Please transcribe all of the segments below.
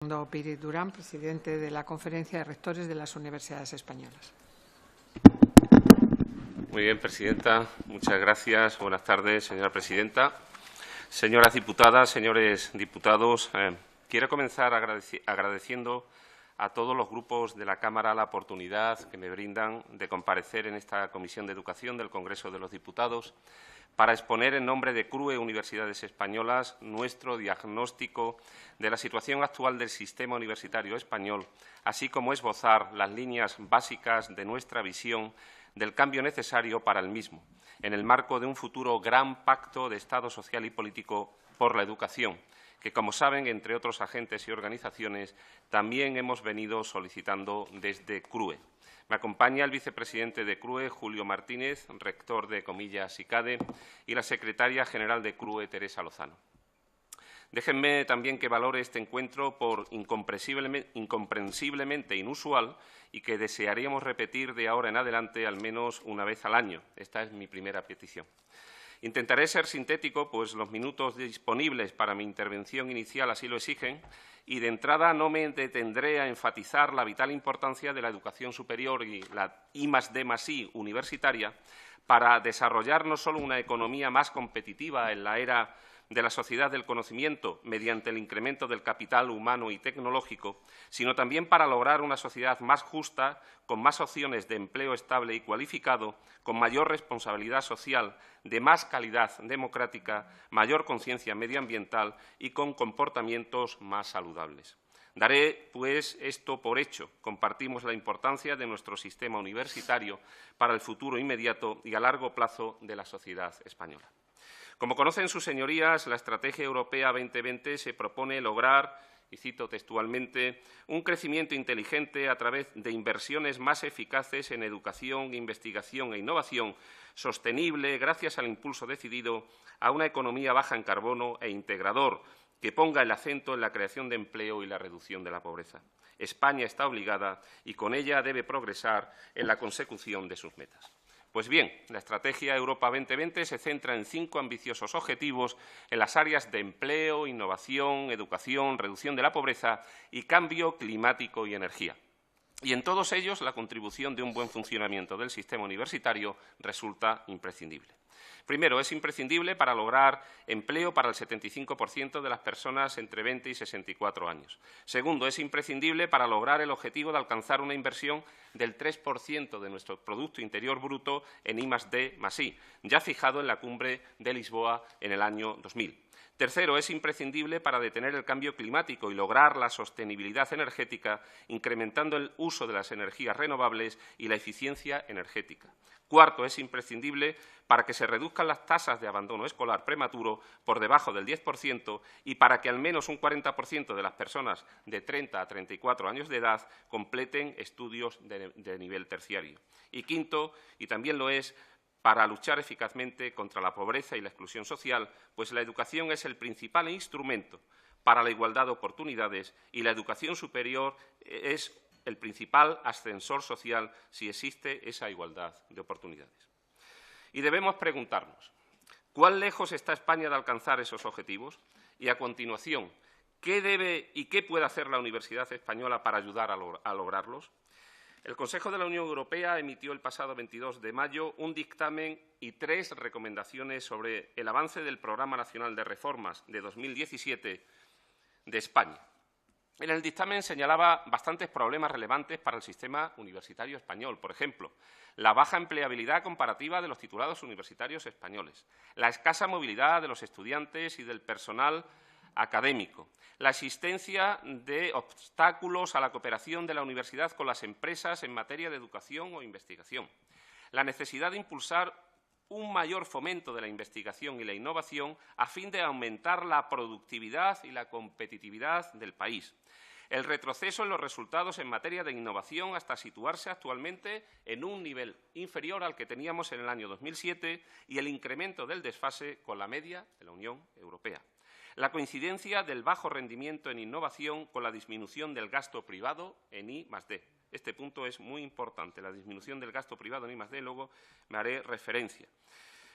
Fernando Píriz Durán, presidente de la Conferencia de Rectores de las Universidades Españolas. Muy bien, presidenta. Muchas gracias. Buenas tardes, señora presidenta. Señoras diputadas, señores diputados, quiero comenzar agradeciendo a todos los grupos de la Cámara la oportunidad que me brindan de comparecer en esta Comisión de Educación del Congreso de los Diputados para exponer en nombre de CRUE Universidades Españolas nuestro diagnóstico de la situación actual del sistema universitario español, así como esbozar las líneas básicas de nuestra visión del cambio necesario para el mismo, en el marco de un futuro gran pacto de Estado social y político por la educación, que, como saben, entre otros agentes y organizaciones, también hemos venido solicitando desde CRUE. Me acompaña el vicepresidente de CRUE, Julio Martínez, rector de Comillas y CADE, y la secretaria general de CRUE, Teresa Lozano. Déjenme también que valore este encuentro por incomprensiblemente inusual y que desearíamos repetir de ahora en adelante al menos una vez al año. Esta es mi primera petición. Intentaré ser sintético, pues los minutos disponibles para mi intervención inicial así lo exigen, y de entrada no me detendré a enfatizar la vital importancia de la educación superior y la I+D+I universitaria para desarrollar no solo una economía más competitiva en la era de la sociedad del conocimiento mediante el incremento del capital humano y tecnológico, sino también para lograr una sociedad más justa, con más opciones de empleo estable y cualificado, con mayor responsabilidad social, de más calidad democrática, mayor conciencia medioambiental y con comportamientos más saludables. Daré, pues, esto por hecho. Compartimos la importancia de nuestro sistema universitario para el futuro inmediato y a largo plazo de la sociedad española. Como conocen sus señorías, la Estrategia Europea 2020 se propone lograr, y cito textualmente, un crecimiento inteligente a través de inversiones más eficaces en educación, investigación e innovación, sostenible gracias al impulso decidido a una economía baja en carbono e integrador, que ponga el acento en la creación de empleo y la reducción de la pobreza. España está obligada y con ella debe progresar en la consecución de sus metas. Pues bien, la Estrategia Europa 2020 se centra en 5 ambiciosos objetivos en las áreas de empleo, innovación, educación, reducción de la pobreza y cambio climático y energía. Y en todos ellos la contribución de un buen funcionamiento del sistema universitario resulta imprescindible. Primero, es imprescindible para lograr empleo para el 75% de las personas entre 20 y 64 años. Segundo, es imprescindible para lograr el objetivo de alcanzar una inversión del 3% de nuestro Producto Interior Bruto en I+D+I, ya fijado en la Cumbre de Lisboa en el año 2000. Tercero, es imprescindible para detener el cambio climático y lograr la sostenibilidad energética, incrementando el uso de las energías renovables y la eficiencia energética. Cuarto, es imprescindible para que se reduzcan las tasas de abandono escolar prematuro por debajo del 10% y para que al menos un 40% de las personas de 30 a 34 años de edad completen estudios de nivel terciario. Y quinto, y también lo es, para luchar eficazmente contra la pobreza y la exclusión social, pues la educación es el principal instrumento para la igualdad de oportunidades y la educación superior es el principal ascensor social si existe esa igualdad de oportunidades. Y debemos preguntarnos, ¿cuán lejos está España de alcanzar esos objetivos? Y, a continuación, ¿qué debe y qué puede hacer la Universidad Española para ayudar a lograrlos? El Consejo de la Unión Europea emitió el pasado 22 de mayo un dictamen y 3 recomendaciones sobre el avance del Programa Nacional de Reformas de 2017 de España. En el dictamen señalaba bastantes problemas relevantes para el sistema universitario español. Por ejemplo, la baja empleabilidad comparativa de los titulados universitarios españoles, la escasa movilidad de los estudiantes y del personal académico, la existencia de obstáculos a la cooperación de la universidad con las empresas en materia de educación o investigación, la necesidad de impulsar un mayor fomento de la investigación y la innovación a fin de aumentar la productividad y la competitividad del país, el retroceso en los resultados en materia de innovación hasta situarse actualmente en un nivel inferior al que teníamos en el año 2007 y el incremento del desfase con la media de la Unión Europea. La coincidencia del bajo rendimiento en innovación con la disminución del gasto privado en I+D. Este punto es muy importante, la disminución del gasto privado en I+D, luego me haré referencia.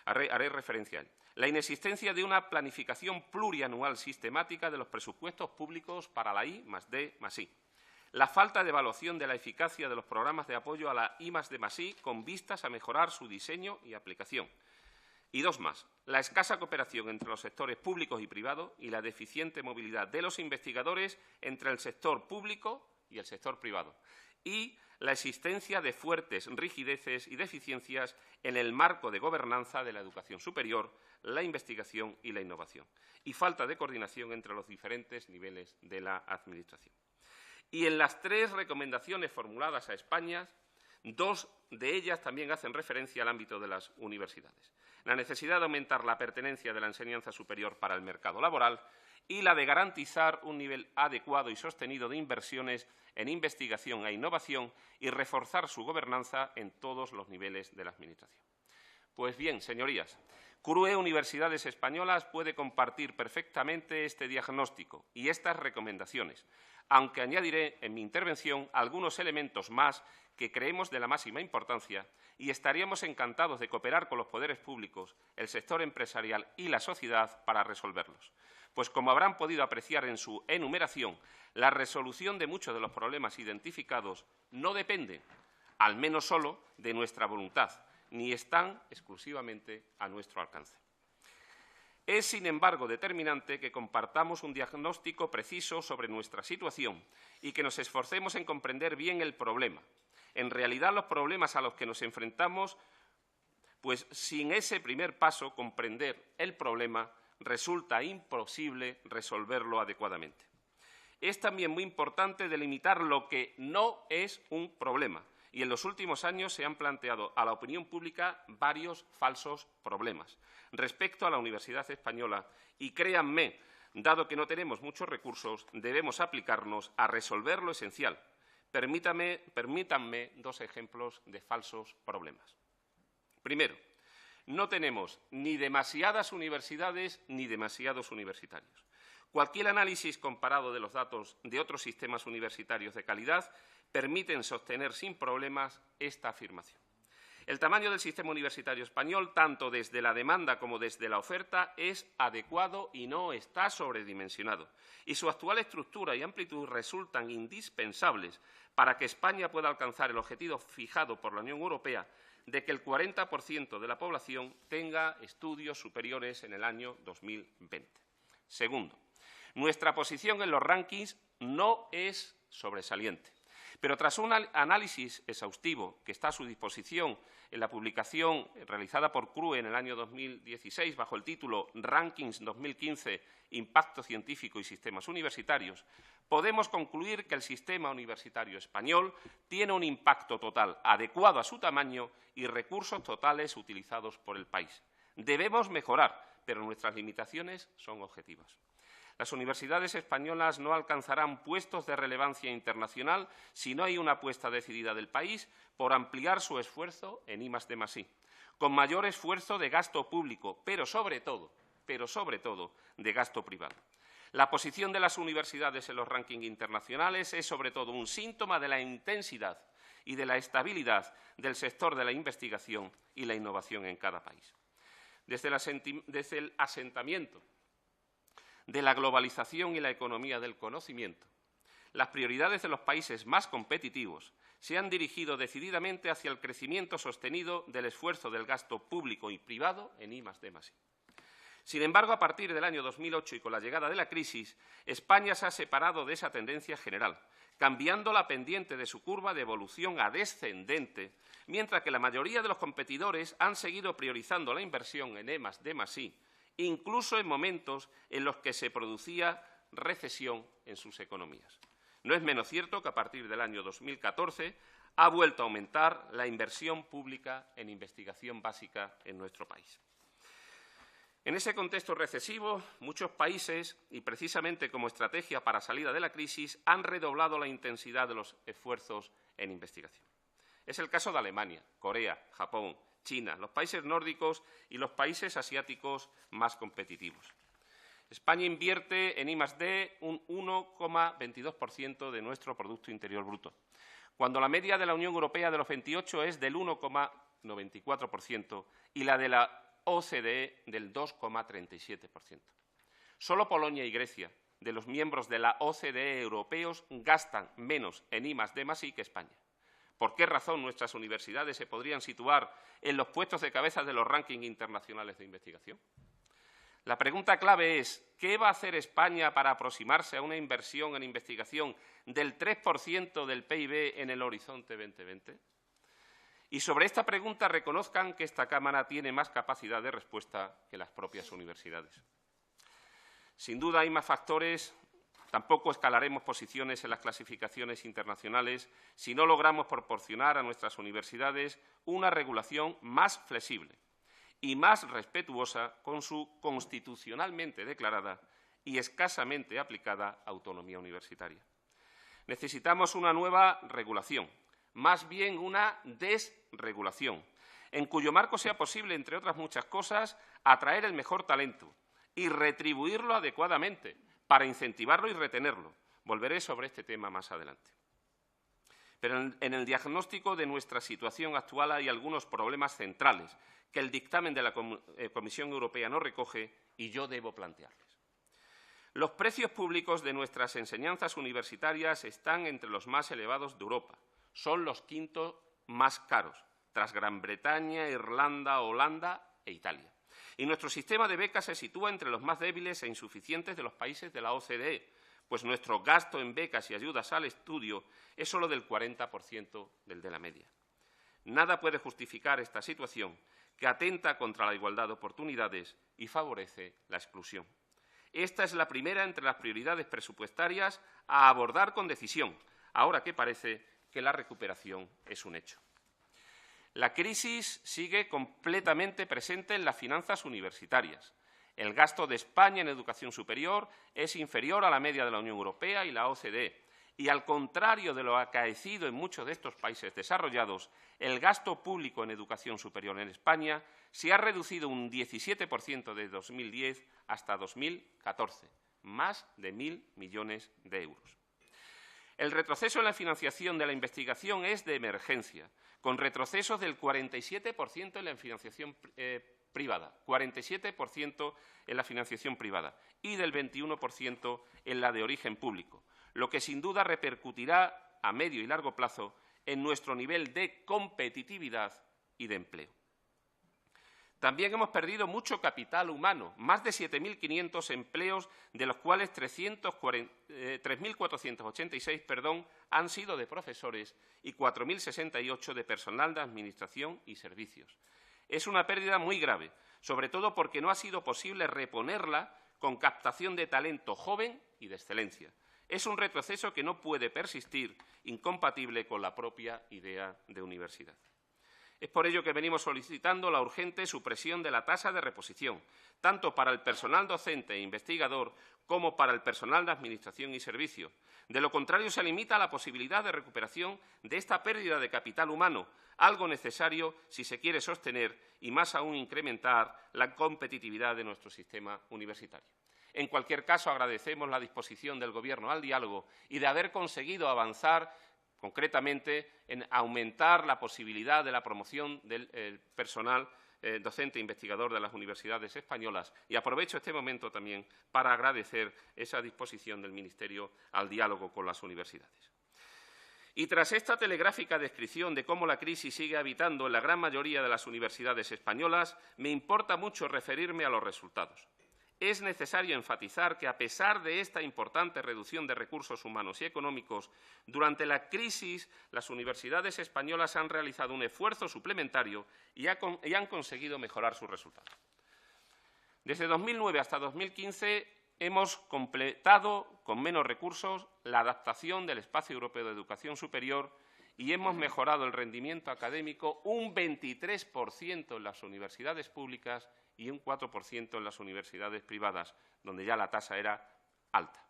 Haré referencia a él. La inexistencia de una planificación plurianual sistemática de los presupuestos públicos para la I+D+I. La falta de evaluación de la eficacia de los programas de apoyo a la I+D+I con vistas a mejorar su diseño y aplicación. Y dos más, la escasa cooperación entre los sectores públicos y privados y la deficiente movilidad de los investigadores entre el sector público y el sector privado. Y la existencia de fuertes rigideces y deficiencias en el marco de gobernanza de la educación superior, la investigación y la innovación. Y falta de coordinación entre los diferentes niveles de la Administración. Y en las tres recomendaciones formuladas a España, dos de ellas también hacen referencia al ámbito de las universidades. La necesidad de aumentar la pertenencia de la enseñanza superior para el mercado laboral y la de garantizar un nivel adecuado y sostenido de inversiones en investigación e innovación y reforzar su gobernanza en todos los niveles de la Administración. Pues bien, señorías, CRUE Universidades Españolas puede compartir perfectamente este diagnóstico y estas recomendaciones, aunque añadiré en mi intervención algunos elementos más que creemos de la máxima importancia y estaríamos encantados de cooperar con los poderes públicos, el sector empresarial y la sociedad para resolverlos. Pues, como habrán podido apreciar en su enumeración, la resolución de muchos de los problemas identificados no depende, al menos solo, de nuestra voluntad, ni están exclusivamente a nuestro alcance. Es, sin embargo, determinante que compartamos un diagnóstico preciso sobre nuestra situación y que nos esforcemos en comprender bien el problema. En realidad, los problemas a los que nos enfrentamos, pues sin ese primer paso, comprender el problema, resulta imposible resolverlo adecuadamente. Es también muy importante delimitar lo que no es un problema, y en los últimos años se han planteado a la opinión pública varios falsos problemas respecto a la Universidad Española y, créanme, dado que no tenemos muchos recursos, debemos aplicarnos a resolver lo esencial. Permítanme dos ejemplos de falsos problemas. Primero, no tenemos ni demasiadas universidades ni demasiados universitarios. Cualquier análisis comparado de los datos de otros sistemas universitarios de calidad permiten sostener sin problemas esta afirmación. El tamaño del sistema universitario español, tanto desde la demanda como desde la oferta, es adecuado y no está sobredimensionado. Y su actual estructura y amplitud resultan indispensables para que España pueda alcanzar el objetivo fijado por la Unión Europea de que el 40% de la población tenga estudios superiores en el año 2020. Segundo, nuestra posición en los rankings no es sobresaliente. Pero tras un análisis exhaustivo que está a su disposición en la publicación realizada por CRUE en el año 2016 bajo el título Rankings 2015, Impacto Científico y Sistemas Universitarios, podemos concluir que el sistema universitario español tiene un impacto total adecuado a su tamaño y recursos totales utilizados por el país. Debemos mejorar, pero nuestras limitaciones son objetivas. Las universidades españolas no alcanzarán puestos de relevancia internacional si no hay una apuesta decidida del país por ampliar su esfuerzo en I+D+I, con mayor esfuerzo de gasto público, pero sobre todo, de gasto privado. La posición de las universidades en los rankings internacionales es sobre todo un síntoma de la intensidad y de la estabilidad del sector de la investigación y la innovación en cada país. Desde el asentamiento de la globalización y la economía del conocimiento, las prioridades de los países más competitivos se han dirigido decididamente hacia el crecimiento sostenido del esfuerzo del gasto público y privado en I+D+I. Sin embargo, a partir del año 2008 y con la llegada de la crisis, España se ha separado de esa tendencia general, cambiando la pendiente de su curva de evolución a descendente, mientras que la mayoría de los competidores han seguido priorizando la inversión en I+D+I, incluso en momentos en los que se producía recesión en sus economías. No es menos cierto que a partir del año 2014 ha vuelto a aumentar la inversión pública en investigación básica en nuestro país. En ese contexto recesivo, muchos países, y precisamente como estrategia para salida de la crisis, han redoblado la intensidad de los esfuerzos en investigación. Es el caso de Alemania, Corea, Japón, China, los países nórdicos y los países asiáticos más competitivos. España invierte en I+D un 1,22% de nuestro Producto Interior Bruto, cuando la media de la Unión Europea de los 28 es del 1,94% y la de la OCDE del 2,37%. Solo Polonia y Grecia, de los miembros de la OCDE europeos, gastan menos en I+D+I que España. ¿Por qué razón nuestras universidades se podrían situar en los puestos de cabeza de los rankings internacionales de investigación? La pregunta clave es, ¿qué va a hacer España para aproximarse a una inversión en investigación del 3% del PIB en el horizonte 2020? Y sobre esta pregunta reconozcan que esta Cámara tiene más capacidad de respuesta que las propias universidades. Sin duda hay más factores. Tampoco escalaremos posiciones en las clasificaciones internacionales si no logramos proporcionar a nuestras universidades una regulación más flexible y más respetuosa con su constitucionalmente declarada y escasamente aplicada autonomía universitaria. Necesitamos una nueva regulación, más bien una desregulación, en cuyo marco sea posible, entre otras muchas cosas, atraer el mejor talento y retribuirlo adecuadamente para incentivarlo y retenerlo. Volveré sobre este tema más adelante. Pero en el diagnóstico de nuestra situación actual hay algunos problemas centrales que el dictamen de la Comisión Europea no recoge y yo debo plantearles. Los precios públicos de nuestras enseñanzas universitarias están entre los más elevados de Europa. Son los quintos más caros, tras Gran Bretaña, Irlanda, Holanda e Italia. Y nuestro sistema de becas se sitúa entre los más débiles e insuficientes de los países de la OCDE, pues nuestro gasto en becas y ayudas al estudio es solo del 40% del de la media. Nada puede justificar esta situación, que atenta contra la igualdad de oportunidades y favorece la exclusión. Esta es la primera entre las prioridades presupuestarias a abordar con decisión, ahora que parece que la recuperación es un hecho. La crisis sigue completamente presente en las finanzas universitarias. El gasto de España en educación superior es inferior a la media de la Unión Europea y la OCDE. Y, al contrario de lo acaecido en muchos de estos países desarrollados, el gasto público en educación superior en España se ha reducido un 17% desde 2010 hasta 2014, más de 1.000 millones de euros. El retroceso en la financiación de la investigación es de emergencia, con retrocesos del 47% en la financiación privada, 47% en la financiación privada y del 21% en la de origen público, lo que sin duda repercutirá a medio y largo plazo en nuestro nivel de competitividad y de empleo. También hemos perdido mucho capital humano, más de 7.500 empleos, de los cuales 3.486 han sido de profesores y 4.068 de personal de administración y servicios. Es una pérdida muy grave, sobre todo porque no ha sido posible reponerla con captación de talento joven y de excelencia. Es un retroceso que no puede persistir, incompatible con la propia idea de universidad. Es por ello que venimos solicitando la urgente supresión de la tasa de reposición, tanto para el personal docente e investigador como para el personal de administración y servicio. De lo contrario, se limita la posibilidad de recuperación de esta pérdida de capital humano, algo necesario si se quiere sostener y, más aún, incrementar la competitividad de nuestro sistema universitario. En cualquier caso, agradecemos la disposición del Gobierno al diálogo y de haber conseguido avanzar concretamente en aumentar la posibilidad de la promoción del personal docente e investigador de las universidades españolas. Y aprovecho este momento también para agradecer esa disposición del Ministerio al diálogo con las universidades. Y tras esta telegráfica descripción de cómo la crisis sigue habitando en la gran mayoría de las universidades españolas, me importa mucho referirme a los resultados. Es necesario enfatizar que, a pesar de esta importante reducción de recursos humanos y económicos, durante la crisis las universidades españolas han realizado un esfuerzo suplementario y han conseguido mejorar sus resultados. Desde 2009 hasta 2015 hemos completado con menos recursos la adaptación del Espacio Europeo de Educación Superior y hemos mejorado el rendimiento académico un 23% en las universidades públicas y un 4% en las universidades privadas, donde ya la tasa era alta.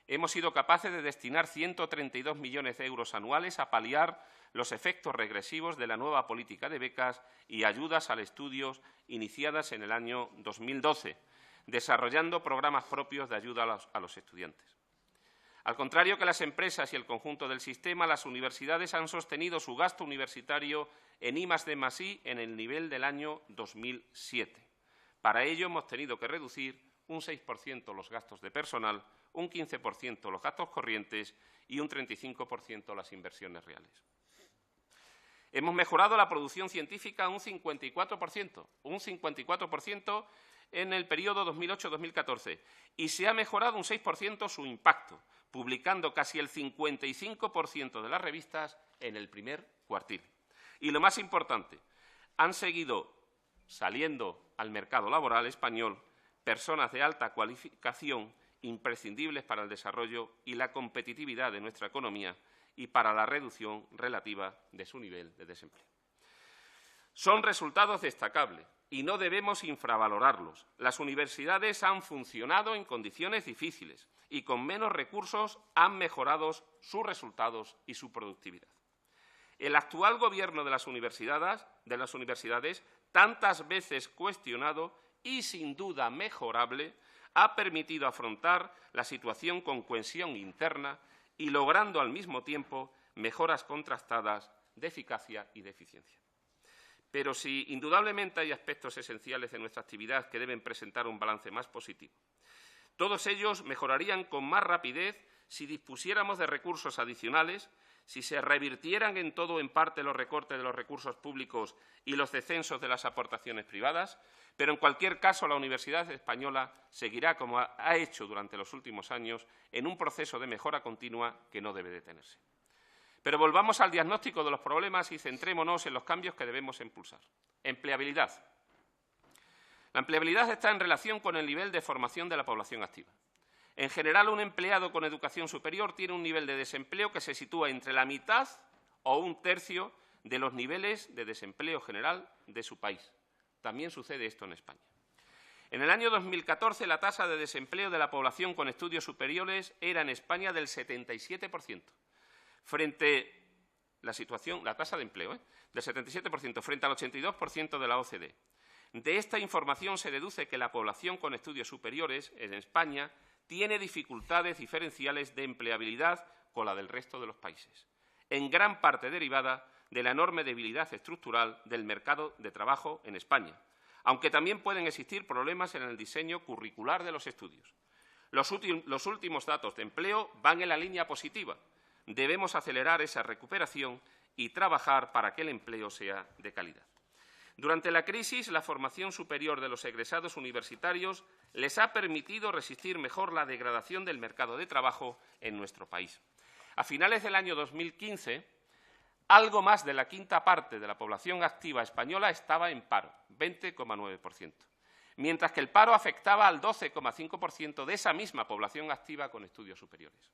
Hemos sido capaces de destinar 132 millones de euros anuales a paliar los efectos regresivos de la nueva política de becas y ayudas al estudio iniciadas en el año 2012, desarrollando programas propios de ayuda a los estudiantes. Al contrario que las empresas y el conjunto del sistema, las universidades han sostenido su gasto universitario en I+D+I en el nivel del año 2007. Para ello hemos tenido que reducir un 6% los gastos de personal, un 15% los gastos corrientes y un 35% las inversiones reales. Hemos mejorado la producción científica un 54%, en el periodo 2008-2014 y se ha mejorado un 6% su impacto, publicando casi el 55% de las revistas en el primer cuartil. Y lo más importante, han seguido saliendo al mercado laboral español personas de alta cualificación imprescindibles para el desarrollo y la competitividad de nuestra economía y para la reducción relativa de su nivel de desempleo. Son resultados destacables y no debemos infravalorarlos. Las universidades han funcionado en condiciones difíciles y con menos recursos han mejorado sus resultados y su productividad. El actual Gobierno de las universidades, tantas veces cuestionado y sin duda mejorable, ha permitido afrontar la situación con cohesión interna y logrando al mismo tiempo mejoras contrastadas de eficacia y de eficiencia. Pero si indudablemente hay aspectos esenciales de nuestra actividad que deben presentar un balance más positivo, todos ellos mejorarían con más rapidez si dispusiéramos de recursos adicionales, si se revirtieran en todo o en parte los recortes de los recursos públicos y los descensos de las aportaciones privadas, pero en cualquier caso la Universidad Española seguirá, como ha hecho durante los últimos años, en un proceso de mejora continua que no debe detenerse. Pero volvamos al diagnóstico de los problemas y centrémonos en los cambios que debemos impulsar. Empleabilidad. La empleabilidad está en relación con el nivel de formación de la población activa. En general, un empleado con educación superior tiene un nivel de desempleo que se sitúa entre la mitad o un tercio de los niveles de desempleo general de su país. También sucede esto en España. En el año 2014, la tasa de desempleo de la población con estudios superiores era en España del 77%. Frente la tasa de empleo, del 77% frente al 82% de la OCDE. De esta información se deduce que la población con estudios superiores en España tiene dificultades diferenciales de empleabilidad con la del resto de los países, en gran parte derivada de la enorme debilidad estructural del mercado de trabajo en España, aunque también pueden existir problemas en el diseño curricular de los estudios. Los últimos datos de empleo van en la línea positiva. Debemos acelerar esa recuperación y trabajar para que el empleo sea de calidad. Durante la crisis, la formación superior de los egresados universitarios les ha permitido resistir mejor la degradación del mercado de trabajo en nuestro país. A finales del año 2015, algo más de la quinta parte de la población activa española estaba en paro, 20,9%, mientras que el paro afectaba al 12,5% de esa misma población activa con estudios superiores.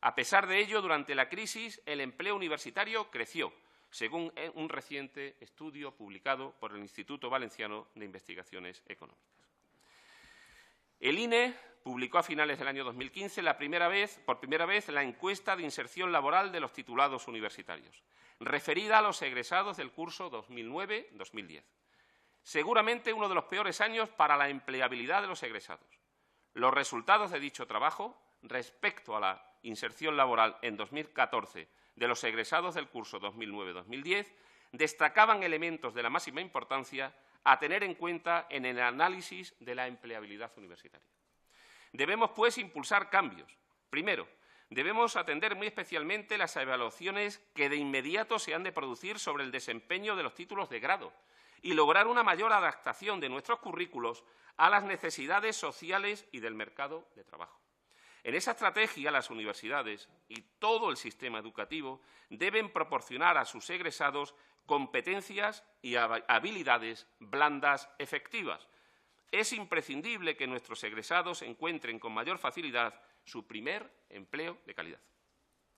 A pesar de ello, durante la crisis, el empleo universitario creció, según un reciente estudio publicado por el Instituto Valenciano de Investigaciones Económicas. El INE publicó a finales del año 2015 por primera vez la encuesta de inserción laboral de los titulados universitarios, referida a los egresados del curso 2009-2010. Seguramente uno de los peores años para la empleabilidad de los egresados. Los resultados de dicho trabajo respecto a la inserción laboral en 2014 de los egresados del curso 2009-2010 destacaban elementos de la máxima importancia a tener en cuenta en el análisis de la empleabilidad universitaria. Debemos, pues, impulsar cambios. Primero, debemos atender muy especialmente las evaluaciones que de inmediato se han de producir sobre el desempeño de los títulos de grado y lograr una mayor adaptación de nuestros currículos a las necesidades sociales y del mercado de trabajo. En esa estrategia, las universidades y todo el sistema educativo deben proporcionar a sus egresados competencias y habilidades blandas efectivas. Es imprescindible que nuestros egresados encuentren con mayor facilidad su primer empleo de calidad.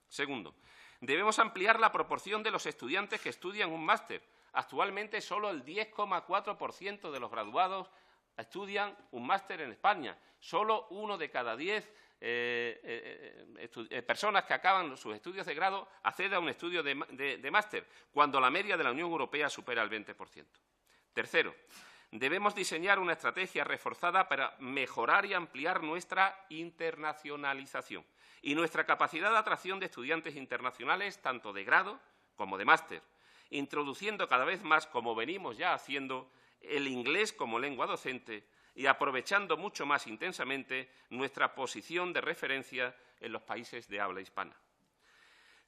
Segundo, debemos ampliar la proporción de los estudiantes que estudian un máster. Actualmente, solo el 10,4% de los graduados estudian un máster en España. Solo 1 de cada 10 personas que acaban sus estudios de grado accede a un estudio de máster, cuando la media de la Unión Europea supera el 20%. Tercero, Debemos diseñar una estrategia reforzada para mejorar y ampliar nuestra internacionalización y nuestra capacidad de atracción de estudiantes internacionales, tanto de grado como de máster, introduciendo cada vez más, como venimos ya haciendo, el inglés como lengua docente y aprovechando mucho más intensamente nuestra posición de referencia en los países de habla hispana.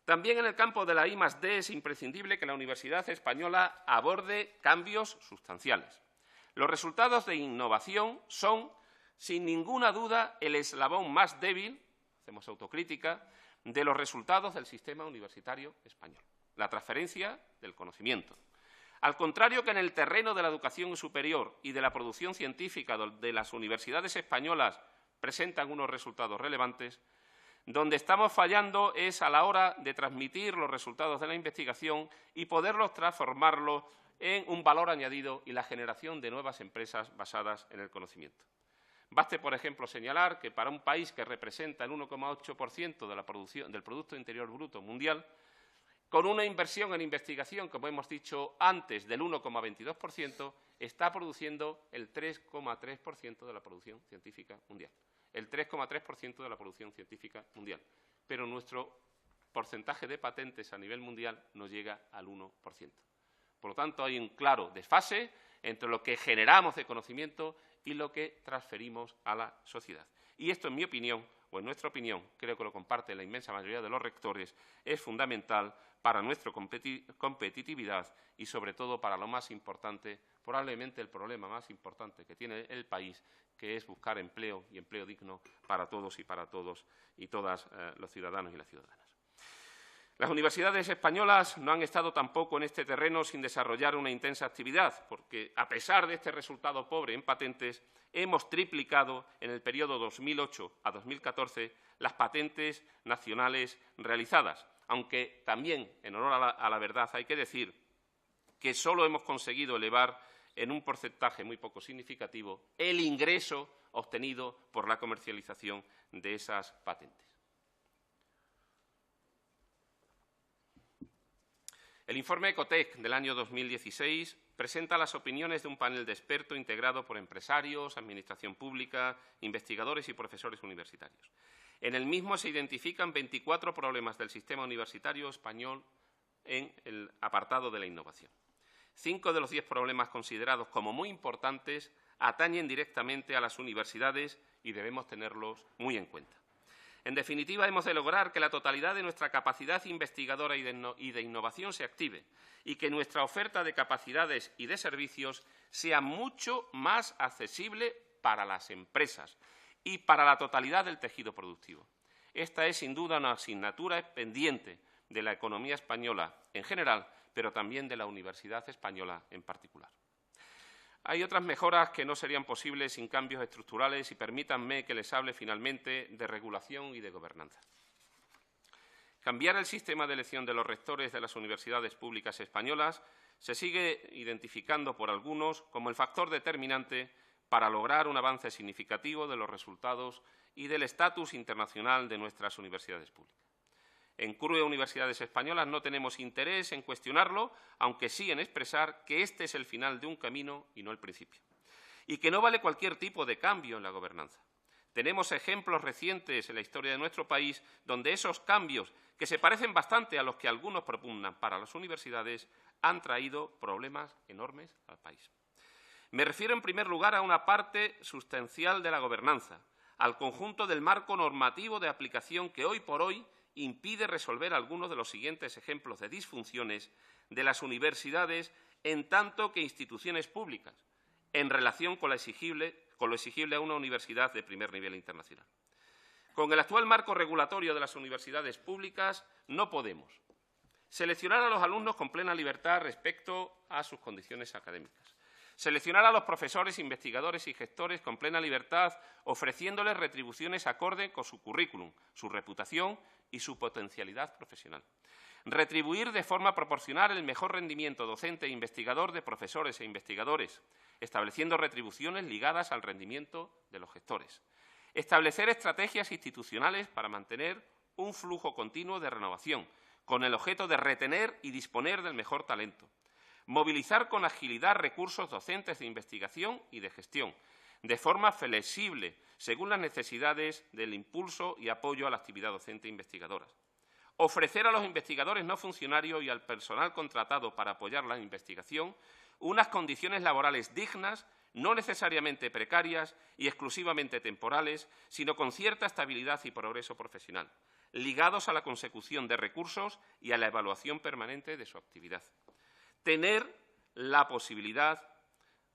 También en el campo de la I+D es imprescindible que la Universidad Española aborde cambios sustanciales. Los resultados de innovación son, sin ninguna duda, el eslabón más débil, hacemos autocrítica, de los resultados del sistema universitario español, la transferencia del conocimiento. Al contrario que en el terreno de la educación superior y de la producción científica de las universidades españolas presentan unos resultados relevantes, donde estamos fallando es a la hora de transmitir los resultados de la investigación y poderlos transformarlos en un valor añadido y la generación de nuevas empresas basadas en el conocimiento. Baste, por ejemplo, señalar que para un país que representa el 1,8% del Producto Interior Bruto mundial, con una inversión en investigación, como hemos dicho antes, del 1,22%, está produciendo el 3,3% de la producción científica mundial. El 3,3% de la producción científica mundial. Pero nuestro porcentaje de patentes a nivel mundial no llega al 1%. Por lo tanto, hay un claro desfase entre lo que generamos de conocimiento y lo que transferimos a la sociedad. Y esto, en mi opinión, o en nuestra opinión, creo que lo comparte la inmensa mayoría de los rectores, es fundamental para nuestra competitividad y, sobre todo, para lo más importante, probablemente el problema más importante que tiene el país, que es buscar empleo y empleo digno para todos y todas los ciudadanos y las ciudadanas. Las universidades españolas no han estado tampoco en este terreno sin desarrollar una intensa actividad, porque, a pesar de este resultado pobre en patentes, hemos triplicado en el periodo 2008 a 2014 las patentes nacionales realizadas, aunque también, en honor a la verdad, hay que decir que solo hemos conseguido elevar en un porcentaje muy poco significativo el ingreso obtenido por la comercialización de esas patentes. El informe Ecotec del año 2016 presenta las opiniones de un panel de expertos integrado por empresarios, administración pública, investigadores y profesores universitarios. En el mismo se identifican 24 problemas del sistema universitario español en el apartado de la innovación. 5 de los 10 problemas considerados como muy importantes atañen directamente a las universidades y debemos tenerlos muy en cuenta. En definitiva, hemos de lograr que la totalidad de nuestra capacidad investigadora y de innovación se active y que nuestra oferta de capacidades y de servicios sea mucho más accesible para las empresas y para la totalidad del tejido productivo. Esta es, sin duda, una asignatura pendiente de la economía española en general, pero también de la Universidad Española en particular. Hay otras mejoras que no serían posibles sin cambios estructurales y permítanme que les hable finalmente de regulación y de gobernanza. Cambiar el sistema de elección de los rectores de las universidades públicas españolas se sigue identificando por algunos como el factor determinante para lograr un avance significativo de los resultados y del estatus internacional de nuestras universidades públicas. En CRUE Universidades Españolas no tenemos interés en cuestionarlo, aunque sí en expresar que este es el final de un camino y no el principio, y que no vale cualquier tipo de cambio en la gobernanza. Tenemos ejemplos recientes en la historia de nuestro país donde esos cambios, que se parecen bastante a los que algunos propugnan para las universidades, han traído problemas enormes al país. Me refiero, en primer lugar, a una parte sustancial de la gobernanza, al conjunto del marco normativo de aplicación que hoy por hoy impide resolver algunos de los siguientes ejemplos de disfunciones de las universidades en tanto que instituciones públicas, en relación con lo exigible a una universidad de primer nivel internacional. Con el actual marco regulatorio de las universidades públicas no podemos seleccionar a los alumnos con plena libertad respecto a sus condiciones académicas, seleccionar a los profesores, investigadores y gestores con plena libertad, ofreciéndoles retribuciones acorde con su currículum, su reputación y su potencialidad profesional. Retribuir de forma proporcional el mejor rendimiento docente e investigador de profesores e investigadores, estableciendo retribuciones ligadas al rendimiento de los gestores. Establecer estrategias institucionales para mantener un flujo continuo de renovación, con el objeto de retener y disponer del mejor talento. movilizar con agilidad recursos docentes de investigación y de gestión, de forma flexible, según las necesidades del impulso y apoyo a la actividad docente e investigadora. Ofrecer a los investigadores no funcionarios y al personal contratado para apoyar la investigación unas condiciones laborales dignas, no necesariamente precarias y exclusivamente temporales, sino con cierta estabilidad y progreso profesional, ligados a la consecución de recursos y a la evaluación permanente de su actividad. Tener la posibilidad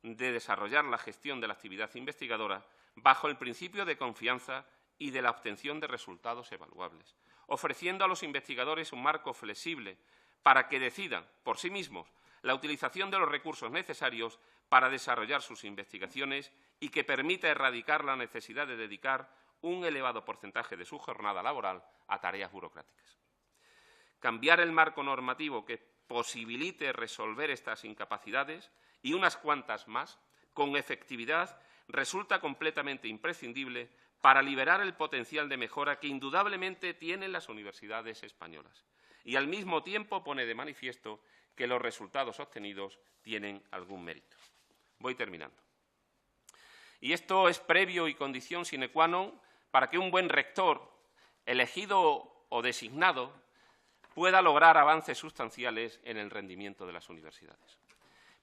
de desarrollar la gestión de la actividad investigadora bajo el principio de confianza y de la obtención de resultados evaluables, ofreciendo a los investigadores un marco flexible para que decidan por sí mismos la utilización de los recursos necesarios para desarrollar sus investigaciones y que permita erradicar la necesidad de dedicar un elevado porcentaje de su jornada laboral a tareas burocráticas. Cambiar el marco normativo que posibilite resolver estas incapacidades y unas cuantas más con efectividad resulta completamente imprescindible para liberar el potencial de mejora que indudablemente tienen las universidades españolas y al mismo tiempo pone de manifiesto que los resultados obtenidos tienen algún mérito. Voy terminando. Y esto es previo y condición sine qua non para que un buen rector, elegido o designado, pueda lograr avances sustanciales en el rendimiento de las universidades.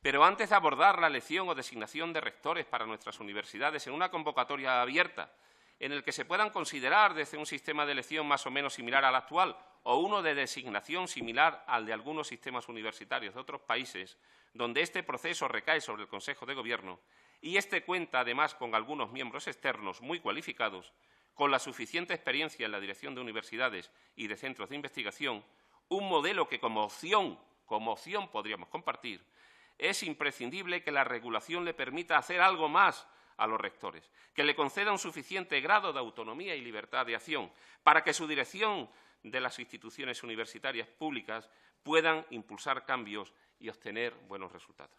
Pero antes de abordar la elección o designación de rectores para nuestras universidades en una convocatoria abierta, en el que se puedan considerar desde un sistema de elección más o menos similar al actual o uno de designación similar al de algunos sistemas universitarios de otros países, donde este proceso recae sobre el Consejo de Gobierno y este cuenta además con algunos miembros externos muy cualificados, con la suficiente experiencia en la dirección de universidades y de centros de investigación, un modelo que como opción podríamos compartir, es imprescindible que la regulación le permita hacer algo más a los rectores, que le conceda un suficiente grado de autonomía y libertad de acción para que su dirección de las instituciones universitarias públicas puedan impulsar cambios y obtener buenos resultados.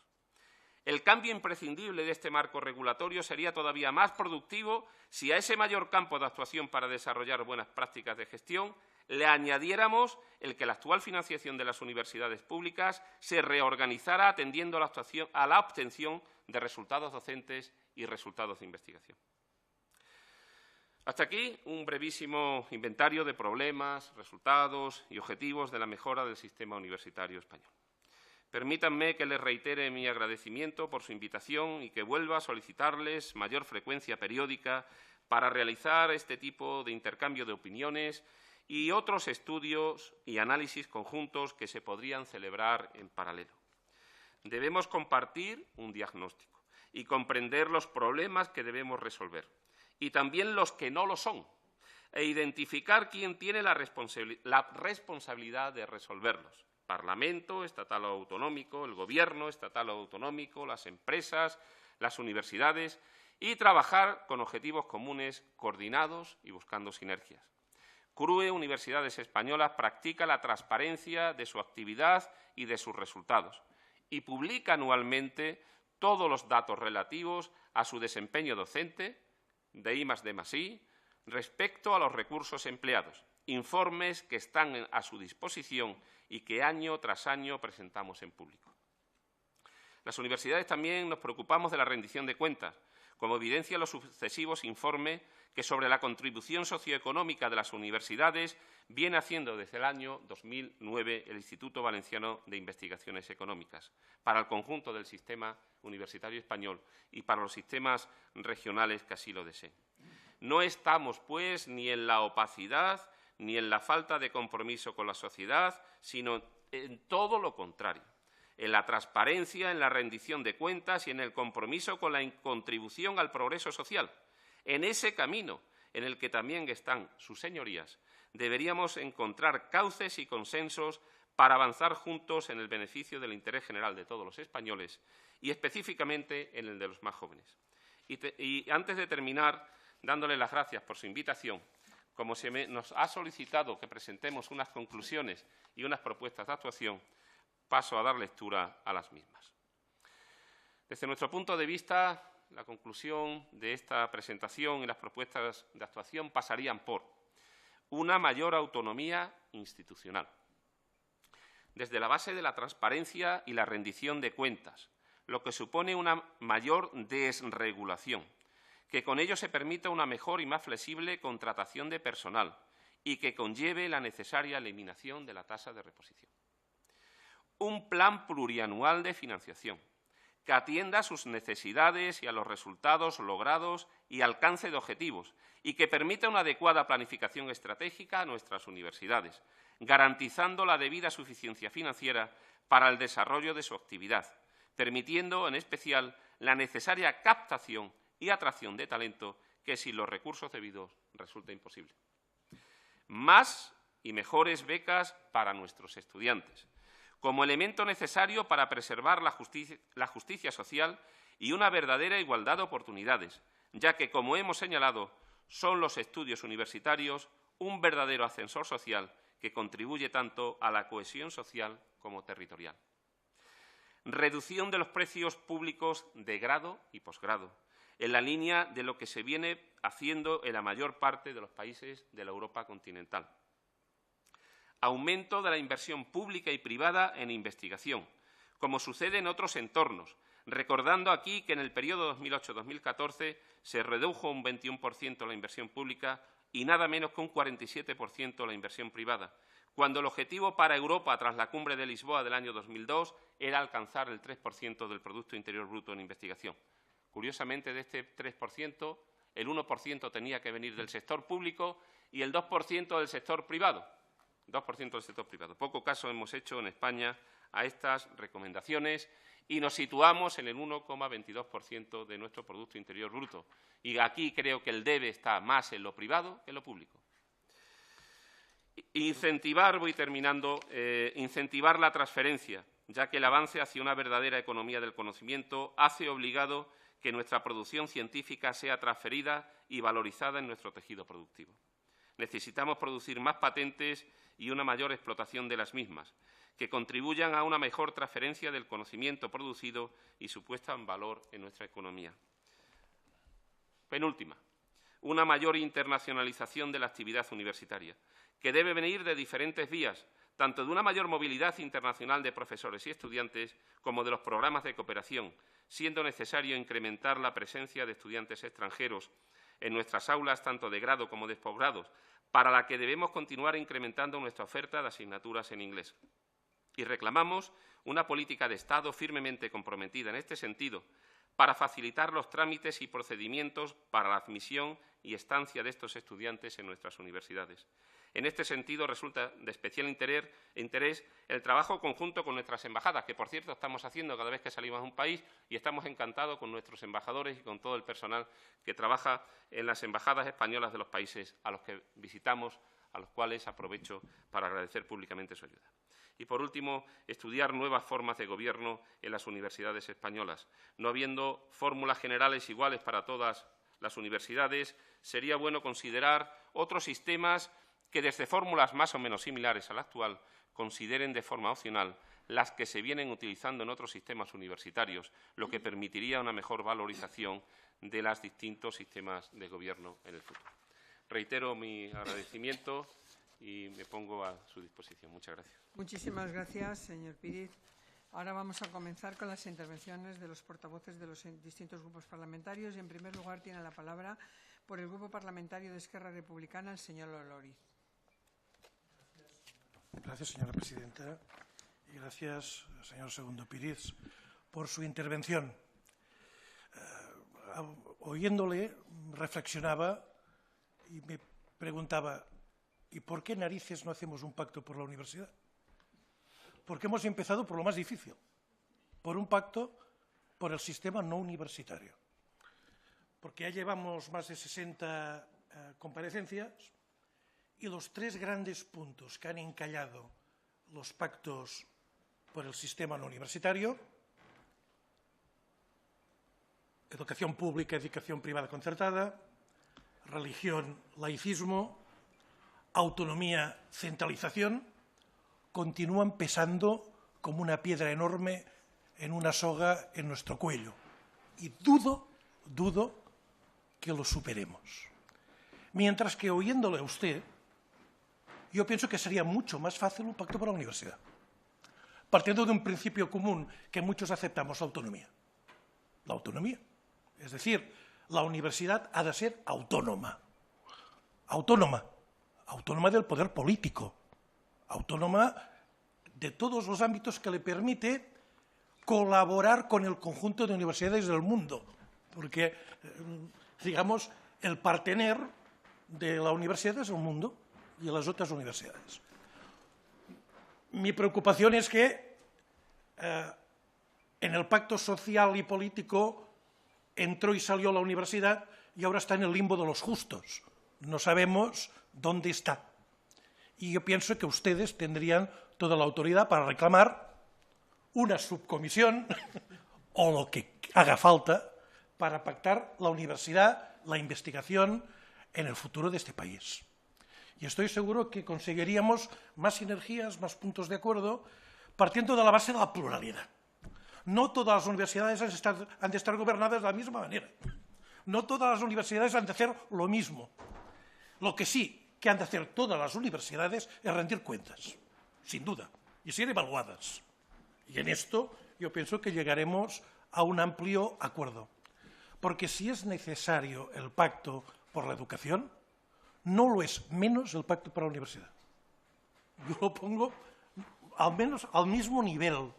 El cambio imprescindible de este marco regulatorio sería todavía más productivo si a ese mayor campo de actuación para desarrollar buenas prácticas de gestión le añadiéramos el que la actual financiación de las universidades públicas se reorganizara atendiendo a la obtención de resultados docentes y resultados de investigación. Hasta aquí un brevísimo inventario de problemas, resultados y objetivos de la mejora del sistema universitario español. Permítanme que les reitere mi agradecimiento por su invitación y que vuelva a solicitarles mayor frecuencia periódica para realizar este tipo de intercambio de opiniones y otros estudios y análisis conjuntos que se podrían celebrar en paralelo. Debemos compartir un diagnóstico y comprender los problemas que debemos resolver y también los que no lo son, e identificar quién tiene la responsabilidad de resolverlos. Parlamento estatal o autonómico, el Gobierno estatal o autonómico, las empresas, las universidades, y trabajar con objetivos comunes, coordinados y buscando sinergias. CRUE Universidades Españolas practica la transparencia de su actividad y de sus resultados y publica anualmente todos los datos relativos a su desempeño docente, de I+D+I, respecto a los recursos empleados, informes que están a su disposición y que año tras año presentamos en público. Las universidades también nos preocupamos de la rendición de cuentas, como evidencian los sucesivos informes que sobre la contribución socioeconómica de las universidades viene haciendo desde el año 2009 el Instituto Valenciano de Investigaciones Económicas para el conjunto del sistema universitario español y para los sistemas regionales que así lo deseen. No estamos, pues, ni en la opacidad ni en la falta de compromiso con la sociedad, sino en todo lo contrario, en la transparencia, en la rendición de cuentas y en el compromiso con la contribución al progreso social. En ese camino, en el que también están sus señorías, deberíamos encontrar cauces y consensos para avanzar juntos en el beneficio del interés general de todos los españoles y específicamente en el de los más jóvenes. Y antes de terminar, dándole las gracias por su invitación, como nos ha solicitado que presentemos unas conclusiones y unas propuestas de actuación, paso a dar lectura a las mismas. Desde nuestro punto de vista, la conclusión de esta presentación y las propuestas de actuación pasarían por una mayor autonomía institucional, desde la base de la transparencia y la rendición de cuentas, lo que supone una mayor desregulación, que con ello se permita una mejor y más flexible contratación de personal y que conlleve la necesaria eliminación de la tasa de reposición. Un plan plurianual de financiación que atienda a sus necesidades y a los resultados logrados y alcance de objetivos y que permita una adecuada planificación estratégica a nuestras universidades, garantizando la debida suficiencia financiera para el desarrollo de su actividad, permitiendo, en especial, la necesaria captación y atracción de talento que, sin los recursos debidos, resulta imposible. Más y mejores becas para nuestros estudiantes, como elemento necesario para preservar la justicia social y una verdadera igualdad de oportunidades, ya que, como hemos señalado, son los estudios universitarios un verdadero ascensor social que contribuye tanto a la cohesión social como territorial. Reducción de los precios públicos de grado y posgrado, en la línea de lo que se viene haciendo en la mayor parte de los países de la Europa continental. Aumento de la inversión pública y privada en investigación, como sucede en otros entornos, recordando aquí que en el periodo 2008-2014 se redujo un 21% la inversión pública y nada menos que un 47% la inversión privada, cuando el objetivo para Europa tras la Cumbre de Lisboa del año 2002 era alcanzar el 3% del Producto Interior Bruto en investigación. Curiosamente, de este 3%, el 1% tenía que venir del sector público y el 2% del sector privado. 2% del sector privado. Poco caso hemos hecho en España a estas recomendaciones y nos situamos en el 1,22% de nuestro Producto Interior Bruto. Y aquí creo que el debe está más en lo privado que en lo público. Incentivar, voy terminando, incentivar la transferencia, ya que el avance hacia una verdadera economía del conocimiento hace obligado que nuestra producción científica sea transferida y valorizada en nuestro tejido productivo. Necesitamos producir más patentes y una mayor explotación de las mismas, que contribuyan a una mejor transferencia del conocimiento producido y su puesta en valor en nuestra economía. Penúltima, una mayor internacionalización de la actividad universitaria, que debe venir de diferentes vías, tanto de una mayor movilidad internacional de profesores y estudiantes como de los programas de cooperación, siendo necesario incrementar la presencia de estudiantes extranjeros en nuestras aulas, tanto de grado como de posgrado, para la que debemos continuar incrementando nuestra oferta de asignaturas en inglés. Y reclamamos una política de Estado firmemente comprometida en este sentido, para facilitar los trámites y procedimientos para la admisión y estancia de estos estudiantes en nuestras universidades. En este sentido, resulta de especial interés el trabajo conjunto con nuestras embajadas, que, por cierto, estamos haciendo cada vez que salimos a un país y estamos encantados con nuestros embajadores y con todo el personal que trabaja en las embajadas españolas de los países a los que visitamos, a los cuales aprovecho para agradecer públicamente su ayuda. Y, por último, estudiar nuevas formas de gobierno en las universidades españolas. No habiendo fórmulas generales iguales para todas las universidades, sería bueno considerar otros sistemas que, desde fórmulas más o menos similares a la actual, consideren de forma opcional las que se vienen utilizando en otros sistemas universitarios, lo que permitiría una mejor valorización de los distintos sistemas de gobierno en el futuro. Reitero mi agradecimiento y me pongo a su disposición. Muchas gracias. Muchísimas gracias, señor Píriz. Ahora vamos a comenzar con las intervenciones de los portavoces de los distintos grupos parlamentarios y, en primer lugar, tiene la palabra por el Grupo Parlamentario de Esquerra Republicana el señor Olori. Gracias, señora presidenta, y gracias, señor Segundo Píriz, por su intervención. Oyéndole, reflexionaba y me preguntaba, ¿y por qué narices no hacemos un pacto por la universidad? Porque hemos empezado por lo más difícil, por un pacto por el sistema no universitario. Porque ya llevamos más de 60 comparecencias y los tres grandes puntos que han encallado los pactos por el sistema no universitario: educación pública, educación privada concertada, religión, laicismo, autonomía, centralización, continúan pesando como una piedra enorme en una soga en nuestro cuello. Y dudo que lo superemos. Mientras que, oyéndole a usted, yo pienso que sería mucho más fácil un pacto por la universidad. partiendo de un principio común que muchos aceptamos, la autonomía. La autonomía. Es decir, la universidad ha de ser autónoma. Autónoma. Autónoma del poder político. Autónoma de todos los ámbitos que le permite colaborar con el conjunto de universidades del mundo. Porque, digamos, el partener de la universidad es el mundo y las otras universidades. Mi preocupación es que en el pacto social y político entró y salió la universidad y ahora está en el limbo de los justos. No sabemos dónde está. Y yo pienso que ustedes tendrían toda la autoridad para reclamar una subcomisión o lo que haga falta para pactar la universidad, la investigación en el futuro de este país. Y estoy seguro que conseguiríamos más sinergias, más puntos de acuerdo, partiendo de la base de la pluralidad. No todas las universidades han de estar gobernadas de la misma manera. No todas las universidades han de hacer lo mismo. Lo que sí que han de hacer todas las universidades es rendir cuentas, sin duda, y ser evaluadas. Y en esto yo pienso que llegaremos a un amplio acuerdo. Porque si es necesario el pacto por la educación, no lo es menos el pacto para la universidad. Yo lo pongo al menos al mismo nivel.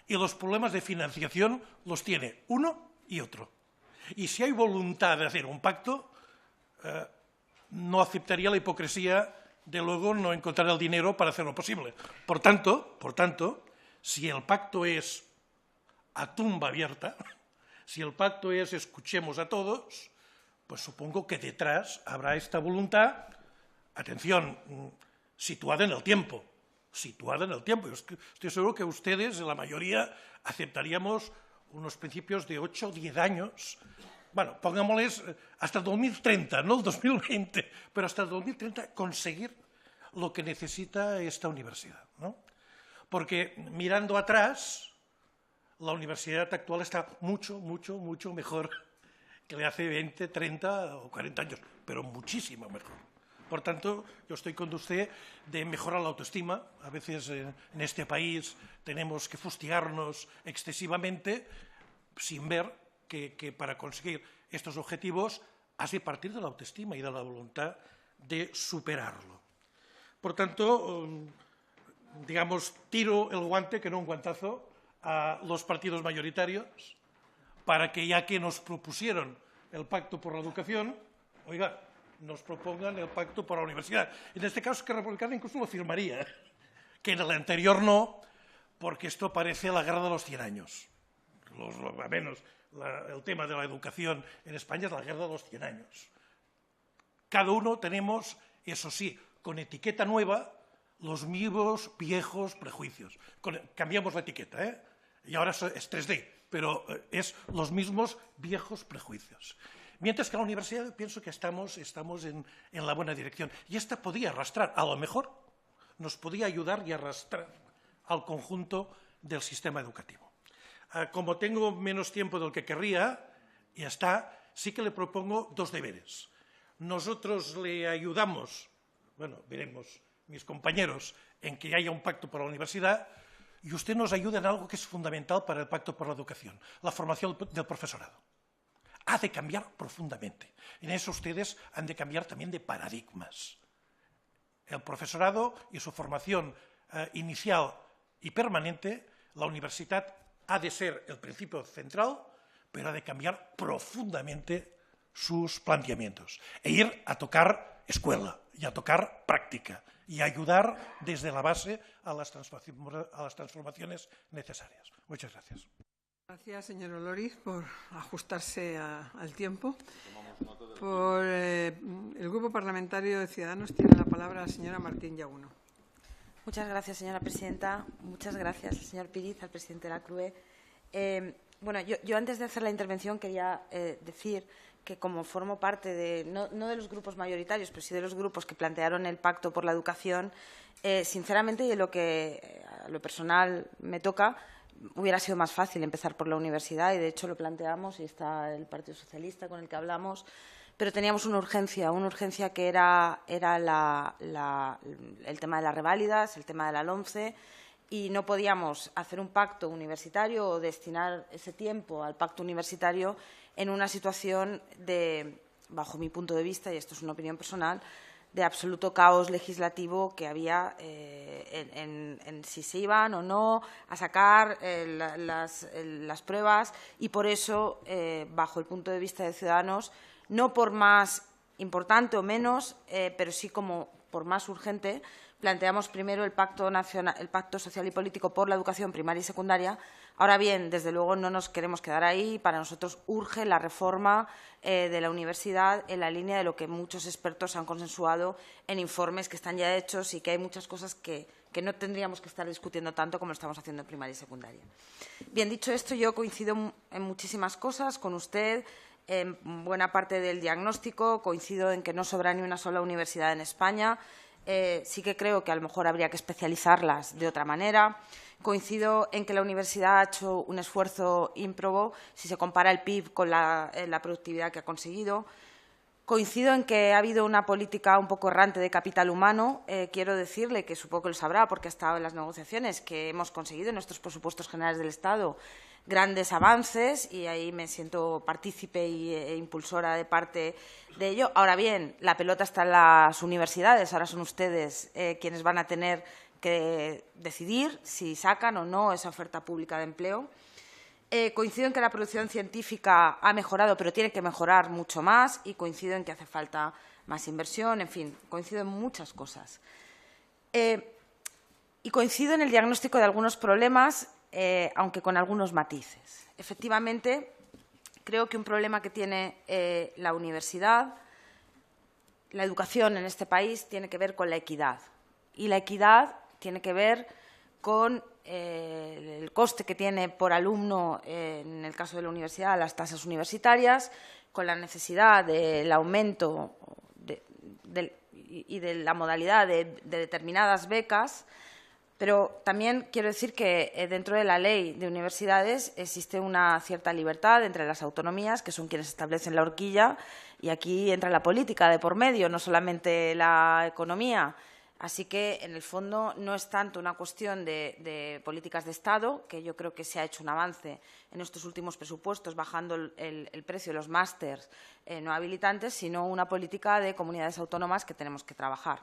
Y los problemas de financiación los tiene uno y otro. Y si hay voluntad de hacer un pacto, no aceptaría la hipocresía de luego no encontrar el dinero para hacerlo posible. Por tanto, si el pacto es a tumba abierta, si el pacto es escuchemos a todos, pues supongo que detrás habrá esta voluntad, atención, situada en el tiempo. Yo estoy seguro que ustedes, la mayoría, aceptaríamos unos principios de 8 o 10 años. Bueno, pongámosles hasta el 2030, no el 2020, pero hasta el 2030 conseguir lo que necesita esta universidad, ¿no? Porque mirando atrás, la universidad actual está mucho mejor que le hace 20, 30 o 40 años, pero muchísimo mejor. Por tanto, yo estoy con usted de mejorar la autoestima. A veces en este país tenemos que fustigarnos excesivamente sin ver que para conseguir estos objetivos has de partir de la autoestima y de la voluntad de superarlo. Por tanto, digamos, tiro el guante, que no un guantazo, a los partidos mayoritarios para que, ya que nos propusieron el pacto por la educación, oiga, nos propongan el pacto por la universidad. En este caso, que Republicana incluso lo firmaría, que en el anterior no, porque esto parece la guerra de los 100 años. Al menos el tema de la educación en España es la guerra de los 100 años. Cada uno tenemos, eso sí, con etiqueta nueva, los mismos viejos prejuicios. Cambiamos la etiqueta, ¿eh? Y ahora es 3D, pero es los mismos viejos prejuicios. Mientras que en la universidad pienso que estamos en la buena dirección. Y esta podía arrastrar, a lo mejor, nos podía ayudar y arrastrar al conjunto del sistema educativo. Como tengo menos tiempo del que querría, ya está, sí que le propongo 2 deberes. Nosotros le ayudamos, bueno, veremos, mis compañeros, en que haya un pacto por la universidad, y usted nos ayuda en algo que es fundamental para el pacto por la educación, la formación del profesorado. Ha de cambiar profundamente. En eso ustedes han de cambiar también de paradigmas. El profesorado y su formación inicial y permanente, la universidad ha de ser el principio central, pero ha de cambiar profundamente sus planteamientos e ir a tocar escuela y a tocar práctica y ayudar desde la base a las transformaciones necesarias. Muchas gracias. Gracias, señor Oloriz, por ajustarse al tiempo. Por el Grupo Parlamentario de Ciudadanos tiene la palabra la señora Martín Yaguno. Muchas gracias, señora presidenta. Muchas gracias, señor Píriz, al presidente de la CRUE. Bueno, yo antes de hacer la intervención quería decir que como formo parte no de los grupos mayoritarios, pero sí de los grupos que plantearon el pacto por la educación, sinceramente, y en lo que a lo personal me toca, hubiera sido más fácil empezar por la universidad, y de hecho lo planteamos y está el Partido Socialista con el que hablamos, pero teníamos una urgencia que era el tema de las reválidas, el tema de la LOMCE, y no podíamos hacer un pacto universitario o destinar ese tiempo al pacto universitario en una situación de, bajo mi punto de vista, y esto es una opinión personal, de absoluto caos legislativo que había en si se iban o no a sacar las pruebas, y por eso, bajo el punto de vista de Ciudadanos, no por más importante o menos, pero sí como por más urgente, planteamos primero el Pacto Social y Político por la Educación Primaria y Secundaria. Ahora bien, desde luego no nos queremos quedar ahí. Para nosotros urge la reforma de la universidad en la línea de lo que muchos expertos han consensuado en informes que están ya hechos, y que hay muchas cosas que no tendríamos que estar discutiendo tanto como lo estamos haciendo en primaria y secundaria. Bien, dicho esto, yo coincido en muchísimas cosas con usted, en buena parte del diagnóstico. Coincido en que no sobra ni una sola universidad en España. Sí que creo que a lo mejor habría que especializarlas de otra manera. Coincido en que la universidad ha hecho un esfuerzo ímprobo si se compara el PIB con la productividad que ha conseguido. Coincido en que ha habido una política un poco errante de capital humano. Quiero decirle, que supongo que lo sabrá porque ha estado en las negociaciones, que hemos conseguido en nuestros presupuestos generales del Estado grandes avances, y ahí me siento partícipe e impulsora de parte de ello. Ahora bien, la pelota está en las universidades. Ahora son ustedes quienes van a tener que decidir si sacan o no esa oferta pública de empleo. Coincido en que la producción científica ha mejorado, pero tiene que mejorar mucho más, y coincido en que hace falta más inversión. En fin, coincido en muchas cosas. Y coincido en el diagnóstico de algunos problemas, aunque con algunos matices. Efectivamente, creo que un problema que tiene la universidad, la educación en este país, tiene que ver con la equidad. Y la equidad tiene que ver con el coste que tiene por alumno, en el caso de la universidad, las tasas universitarias, con la necesidad del aumento y de la modalidad de determinadas becas. Pero también quiero decir que dentro de la ley de universidades existe una cierta libertad entre las autonomías, que son quienes establecen la horquilla, y aquí entra la política de por medio, no solamente la economía. Así que, en el fondo, no es tanto una cuestión de políticas de Estado, que yo creo que se ha hecho un avance en estos últimos presupuestos, bajando el precio de los másters no habilitantes, sino una política de comunidades autónomas que tenemos que trabajar.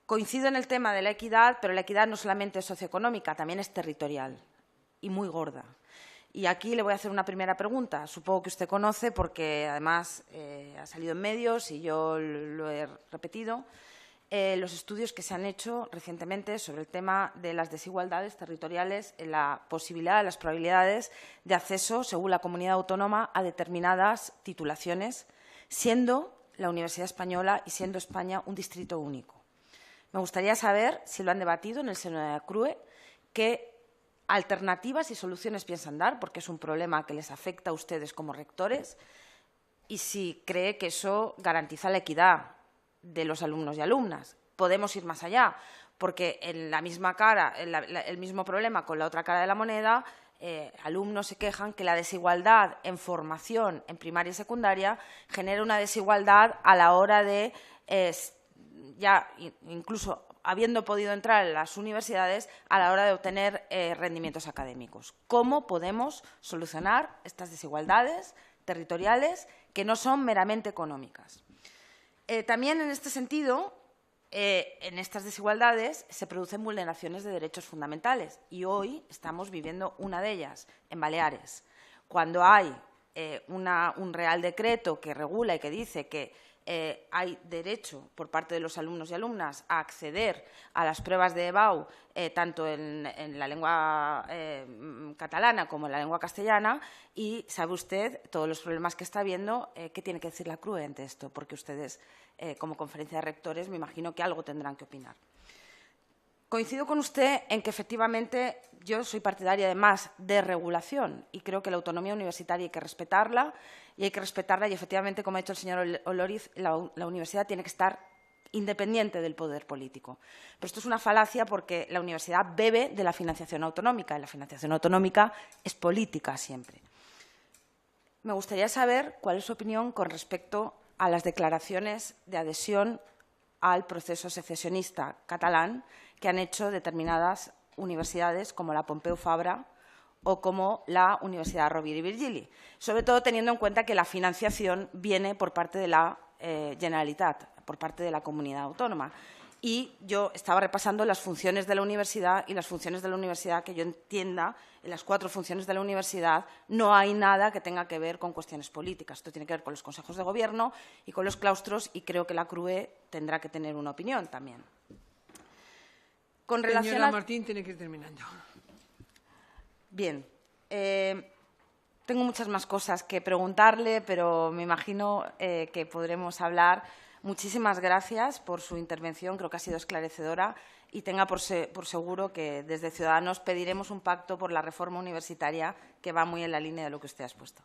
Coincido en el tema de la equidad, pero la equidad no solamente es socioeconómica, también es territorial, y muy gorda. Y aquí le voy a hacer una primera pregunta. Supongo que usted conoce, porque además ha salido en medios y yo lo he repetido, los estudios que se han hecho recientemente sobre el tema de las desigualdades territoriales en la posibilidad de las probabilidades de acceso, según la comunidad autónoma, a determinadas titulaciones, siendo la Universidad Española y siendo España un distrito único. Me gustaría saber si lo han debatido en el seno de la CRUE, qué alternativas y soluciones piensan dar, porque es un problema que les afecta a ustedes como rectores, y si cree que eso garantiza la equidad de los alumnos y alumnas. Podemos ir más allá, porque en la misma cara, el mismo problema con la otra cara de la moneda, alumnos se quejan que la desigualdad en formación en primaria y secundaria genera una desigualdad a la hora de, ya incluso habiendo podido entrar en las universidades, a la hora de obtener rendimientos académicos. ¿Cómo podemos solucionar estas desigualdades territoriales que no son meramente económicas? También en este sentido, en estas desigualdades se producen vulneraciones de derechos fundamentales, y hoy estamos viviendo una de ellas en Baleares, cuando hay un Real Decreto que regula y que dice que hay derecho por parte de los alumnos y alumnas a acceder a las pruebas de EBAU, tanto en la lengua catalana como en la lengua castellana, y sabe usted todos los problemas que está habiendo. ¿Qué tiene que decir la CRUE ante esto? Porque ustedes, como conferencia de rectores, me imagino que algo tendrán que opinar. Coincido con usted en que, efectivamente, yo soy partidaria de más desregulación, y creo que la autonomía universitaria hay que respetarla, y efectivamente, como ha dicho el señor Oloriz, la universidad tiene que estar independiente del poder político. Pero esto es una falacia, porque la universidad bebe de la financiación autonómica, y la financiación autonómica es política siempre. Me gustaría saber cuál es su opinión con respecto a las declaraciones de adhesión al proceso secesionista catalán que han hecho determinadas universidades como la Pompeu Fabra o como la Universidad Rovira i Virgili, sobre todo teniendo en cuenta que la financiación viene por parte de la Generalitat, por parte de la comunidad autónoma. Y yo estaba repasando las funciones de la universidad y las funciones de la universidad, que yo entienda, en las 4 funciones de la universidad no hay nada que tenga que ver con cuestiones políticas. Esto tiene que ver con los consejos de gobierno y con los claustros, y creo que la CRUE tendrá que tener una opinión también. Con relación Señora Martín, tiene que ir terminando. Bien. Tengo muchas más cosas que preguntarle, pero me imagino que podremos hablar. Muchísimas gracias por su intervención, creo que ha sido esclarecedora, y tenga por seguro que desde Ciudadanos pediremos un pacto por la reforma universitaria que va muy en la línea de lo que usted ha expuesto.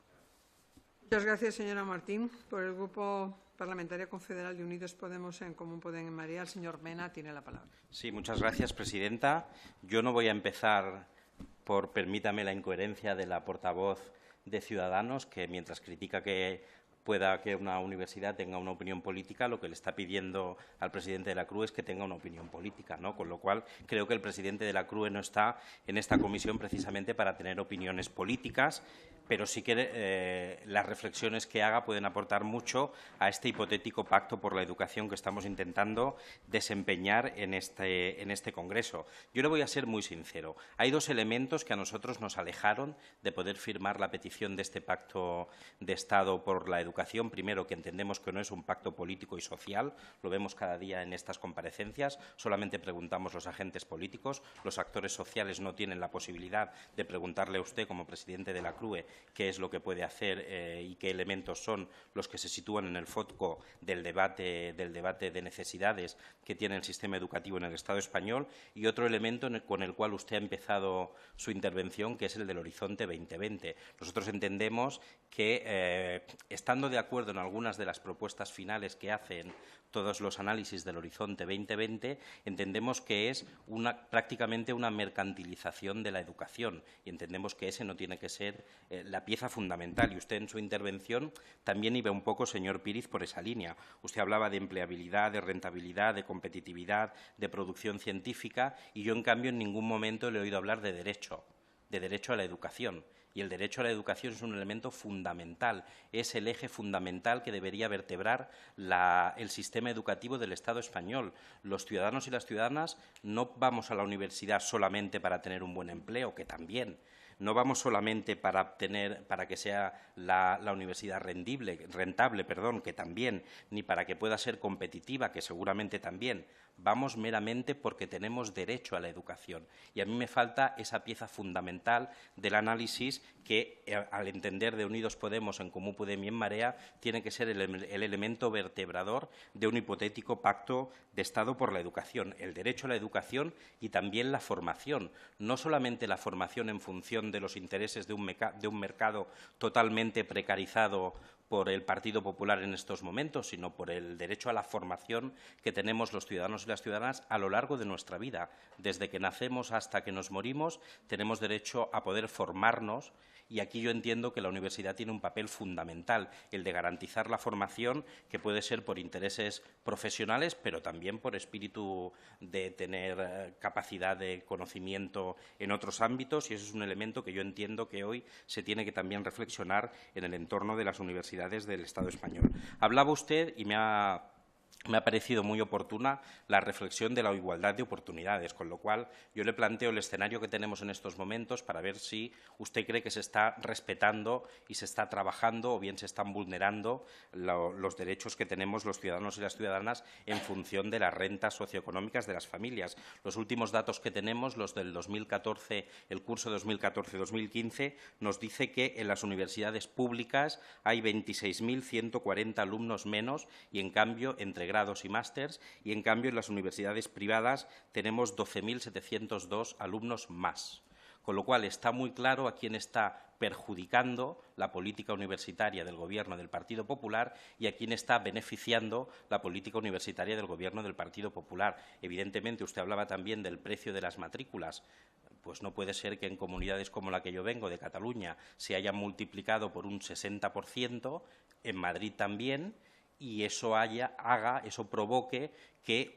Muchas gracias, señora Martín. Por el Grupo Parlamentario Confederal de Unidos Podemos, en Común Podem, en Marea, el señor Mena tiene la palabra. Sí, muchas gracias, presidenta. Yo no voy a empezar por, permítame, la incoherencia de la portavoz de Ciudadanos, que mientras critica que pueda que una universidad tenga una opinión política, lo que le está pidiendo al presidente de la CRUE es que tenga una opinión política, ¿no? Con lo cual, creo que el presidente de la CRUE no está en esta comisión precisamente para tener opiniones políticas, pero sí que las reflexiones que haga pueden aportar mucho a este hipotético pacto por la educación que estamos intentando desempeñar en este Congreso. Yo le voy a ser muy sincero. Hay 2 elementos que a nosotros nos alejaron de poder firmar la petición de este pacto de Estado por la educación. Primero, que entendemos que no es un pacto político y social. Lo vemos cada día en estas comparecencias. Solamente preguntamos los agentes políticos. Los actores sociales no tienen la posibilidad de preguntarle a usted, como presidente de la CRUE, qué es lo que puede hacer y qué elementos son los que se sitúan en el foco del debate de necesidades que tiene el sistema educativo en el Estado español. Y otro elemento con el cual usted ha empezado su intervención, que es el del Horizonte 2020. Nosotros entendemos que, estando de acuerdo en algunas de las propuestas finales que hacen todos los análisis del Horizonte 2020, entendemos que es prácticamente una mercantilización de la educación, y entendemos que ese no tiene que ser la pieza fundamental. Y usted en su intervención también iba un poco, señor Píriz, por esa línea. Usted hablaba de empleabilidad, de rentabilidad, de competitividad, de producción científica, y yo, en cambio, en ningún momento le he oído hablar de derecho a la educación. Y el derecho a la educación es un elemento fundamental, es el eje fundamental que debería vertebrar el sistema educativo del Estado español. Los ciudadanos y las ciudadanas no vamos a la universidad solamente para tener un buen empleo, que también. No vamos solamente para que sea la universidad rentable, que también, ni para que pueda ser competitiva, que seguramente también. Vamos meramente porque tenemos derecho a la educación. Y a mí me falta esa pieza fundamental del análisis que, al entender de Unidos Podemos, en Común Podem y en Marea, tiene que ser el elemento vertebrador de un hipotético pacto de Estado por la educación. El derecho a la educación y también la formación. No solamente la formación en función de los intereses de un mercado totalmente precarizado por el Partido Popular en estos momentos, sino por el derecho a la formación que tenemos los ciudadanos y las ciudadanas a lo largo de nuestra vida. Desde que nacemos hasta que nos morimos, tenemos derecho a poder formarnos, y aquí yo entiendo que la universidad tiene un papel fundamental, el de garantizar la formación, que puede ser por intereses profesionales, pero también por espíritu de tener capacidad de conocimiento en otros ámbitos, y eso es un elemento que yo entiendo que hoy se tiene que también reflexionar en el entorno de las universidades del Estado español. Hablaba usted, y me ha parecido muy oportuna, la reflexión de la igualdad de oportunidades, con lo cual yo le planteo el escenario que tenemos en estos momentos para ver si usted cree que se está respetando y se está trabajando, o bien se están vulnerando los derechos que tenemos los ciudadanos y las ciudadanas en función de las rentas socioeconómicas de las familias. Los últimos datos que tenemos, los del 2014, el curso 2014-2015, nos dice que en las universidades públicas hay 26.140 alumnos menos, y en cambio, entre grados y másters, y en cambio en las universidades privadas tenemos 12.702 alumnos más. Con lo cual está muy claro a quién está perjudicando la política universitaria del Gobierno del Partido Popular y a quién está beneficiando la política universitaria del Gobierno del Partido Popular. Evidentemente, usted hablaba también del precio de las matrículas. Pues no puede ser que en comunidades como la que yo vengo, de Cataluña, se haya multiplicado por un 60%, en Madrid también, y eso provoque que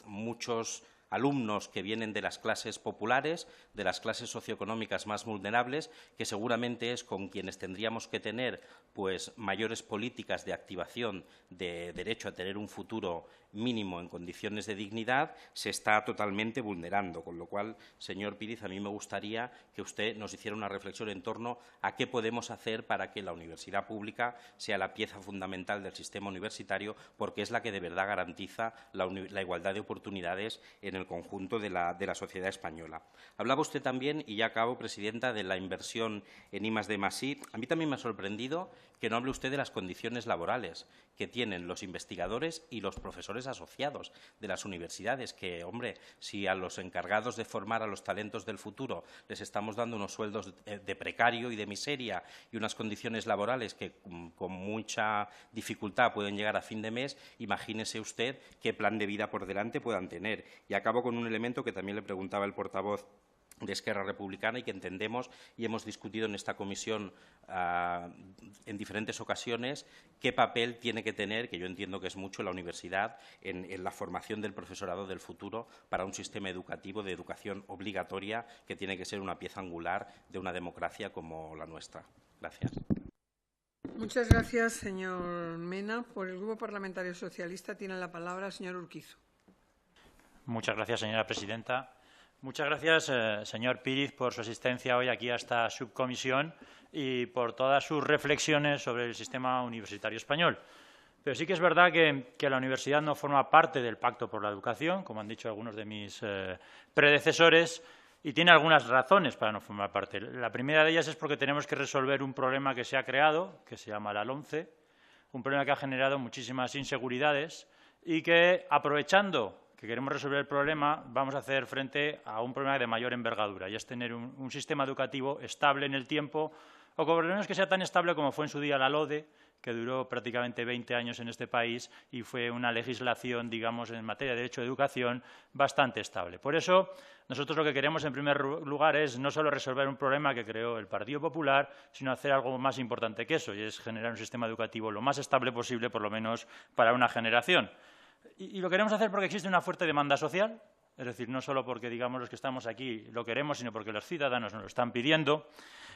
muchos alumnos que vienen de las clases populares, de las clases socioeconómicas más vulnerables, que seguramente es con quienes tendríamos que tener pues, mayores políticas de activación de derecho a tener un futuro mínimo en condiciones de dignidad, se está totalmente vulnerando. Con lo cual, señor Píriz, a mí me gustaría que usted nos hiciera una reflexión en torno a qué podemos hacer para que la universidad pública sea la pieza fundamental del sistema universitario, porque es la que de verdad garantiza la igualdad de oportunidades en el conjunto de la sociedad española. Hablaba usted también, y ya acabo, presidenta, de la inversión en I+D+I. A mí también me ha sorprendido que no hable usted de las condiciones laborales que tienen los investigadores y los profesores asociados de las universidades, que, hombre, si a los encargados de formar a los talentos del futuro les estamos dando unos sueldos de precario y de miseria y unas condiciones laborales que con mucha dificultad pueden llegar a fin de mes, imagínese usted qué plan de vida por delante puedan tener. Y acabo con un elemento que también le preguntaba el portavoz de Esquerra Republicana y que entendemos y hemos discutido en esta comisión en diferentes ocasiones qué papel tiene que tener, que yo entiendo que es mucho, la universidad en la formación del profesorado del futuro para un sistema educativo de educación obligatoria que tiene que ser una pieza angular de una democracia como la nuestra. Gracias. Muchas gracias, señor Mena. Por el Grupo Parlamentario Socialista tiene la palabra el señor Urquizo. Muchas gracias, señora presidenta. Muchas gracias, señor Píriz, por su asistencia hoy aquí a esta subcomisión y por todas sus reflexiones sobre el sistema universitario español. Pero sí que es verdad que la universidad no forma parte del Pacto por la Educación, como han dicho algunos de mis predecesores, y tiene algunas razones para no formar parte. La primera de ellas es porque tenemos que resolver un problema que se ha creado, que se llama la LOMCE, un problema que ha generado muchísimas inseguridades y que, aprovechando que queremos resolver el problema, vamos a hacer frente a un problema de mayor envergadura, y es tener un sistema educativo estable en el tiempo, o por lo menos que sea tan estable como fue en su día la LODE, que duró prácticamente 20 años en este país y fue una legislación, digamos, en materia de derecho de educación bastante estable. Por eso, nosotros lo que queremos, en primer lugar, es no solo resolver un problema que creó el Partido Popular, sino hacer algo más importante que eso, y es generar un sistema educativo lo más estable posible, por lo menos para una generación. Y lo queremos hacer porque existe una fuerte demanda social, es decir, no solo porque, digamos, los que estamos aquí lo queremos, sino porque los ciudadanos nos lo están pidiendo.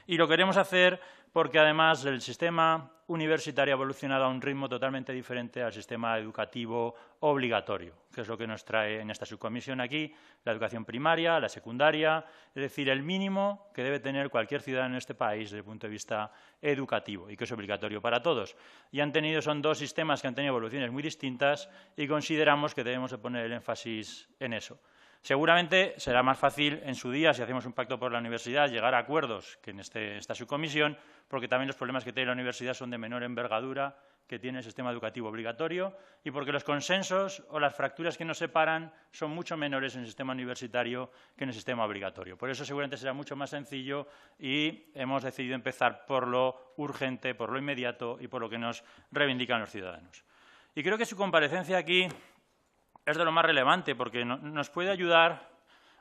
Y lo queremos hacer porque, además, el sistema universitario ha evolucionado a un ritmo totalmente diferente al sistema educativo obligatorio, que es lo que nos trae en esta subcomisión aquí, la educación primaria, la secundaria, es decir, el mínimo que debe tener cualquier ciudadano en este país desde el punto de vista educativo y que es obligatorio para todos. Y son dos sistemas que han tenido evoluciones muy distintas y consideramos que debemos de poner el énfasis en eso. Seguramente será más fácil en su día, si hacemos un pacto por la universidad, llegar a acuerdos que en esta subcomisión, porque también los problemas que tiene la universidad son de menor envergadura que tiene el sistema educativo obligatorio y porque los consensos o las fracturas que nos separan son mucho menores en el sistema universitario que en el sistema obligatorio. Por eso seguramente será mucho más sencillo y hemos decidido empezar por lo urgente, por lo inmediato y por lo que nos reivindican los ciudadanos. Y creo que su comparecencia aquí es de lo más relevante porque nos puede ayudar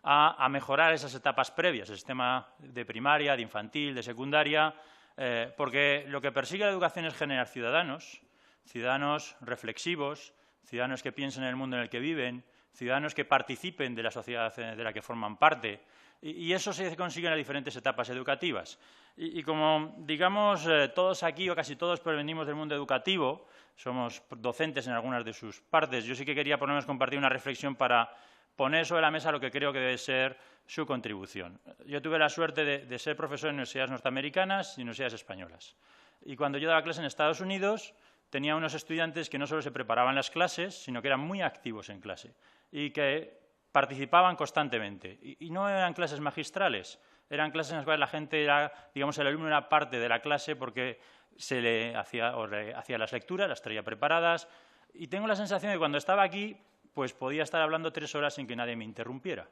a mejorar esas etapas previas, el sistema de primaria, de infantil, de secundaria, porque lo que persigue la educación es generar ciudadanos reflexivos, ciudadanos que piensen en el mundo en el que viven, ciudadanos que participen de la sociedad de la que forman parte. Y eso se consigue en las diferentes etapas educativas. Y como, digamos, todos aquí o casi todos provenimos del mundo educativo, somos docentes en algunas de sus partes, yo sí que quería por lo menos compartir una reflexión para poner sobre la mesa lo que creo que debe ser su contribución. Yo tuve la suerte de ser profesor en universidades norteamericanas y universidades españolas. Y cuando yo daba clases en Estados Unidos, tenía unos estudiantes que no solo se preparaban las clases, sino que eran muy activos en clase y que participaban constantemente. Y no eran clases magistrales, eran clases en las cuales la gente era, digamos, el alumno era parte de la clase porque se le hacía las lecturas, las traía preparadas. Y tengo la sensación de que cuando estaba aquí, pues podía estar hablando 3 horas sin que nadie me interrumpiera.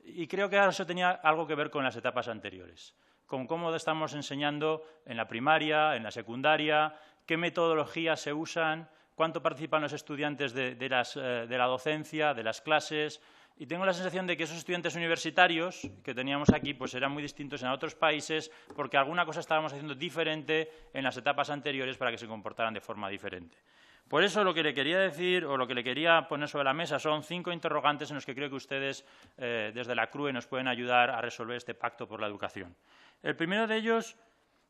Y creo que eso tenía algo que ver con las etapas anteriores, con cómo estamos enseñando en la primaria, en la secundaria, qué metodologías se usan, cuánto participan los estudiantes de la docencia, de las clases. Y tengo la sensación de que esos estudiantes universitarios que teníamos aquí pues eran muy distintos en otros países porque alguna cosa estábamos haciendo diferente en las etapas anteriores para que se comportaran de forma diferente. Por eso lo que le quería decir o lo que le quería poner sobre la mesa son 5 interrogantes en los que creo que ustedes desde la CRUE nos pueden ayudar a resolver este pacto por la educación. El primero de ellos,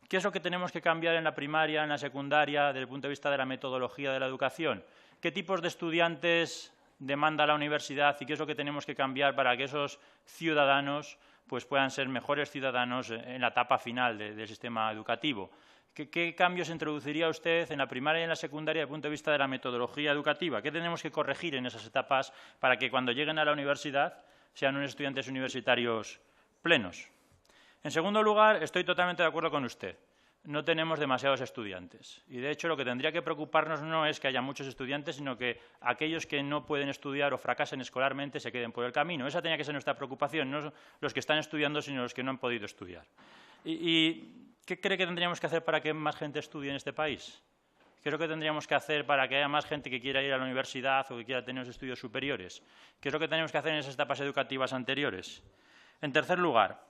¿qué es lo que tenemos que cambiar en la primaria, en la secundaria, desde el punto de vista de la metodología de la educación? ¿Qué tipos de estudiantes demanda la universidad y qué es lo que tenemos que cambiar para que esos ciudadanos pues, puedan ser mejores ciudadanos en la etapa final del sistema educativo? ¿Qué cambios introduciría usted en la primaria y en la secundaria desde el punto de vista de la metodología educativa? ¿Qué tenemos que corregir en esas etapas para que cuando lleguen a la universidad sean unos estudiantes universitarios plenos? En segundo lugar, estoy totalmente de acuerdo con usted. No tenemos demasiados estudiantes. Y, de hecho, lo que tendría que preocuparnos no es que haya muchos estudiantes, sino que aquellos que no pueden estudiar o fracasen escolarmente se queden por el camino. Esa tenía que ser nuestra preocupación, no los que están estudiando, sino los que no han podido estudiar. ¿Y qué cree que tendríamos que hacer para que más gente estudie en este país? ¿Qué es lo que tendríamos que hacer para que haya más gente que quiera ir a la universidad o que quiera tener los estudios superiores? ¿Qué es lo que tenemos que hacer en esas etapas educativas anteriores? En tercer lugar,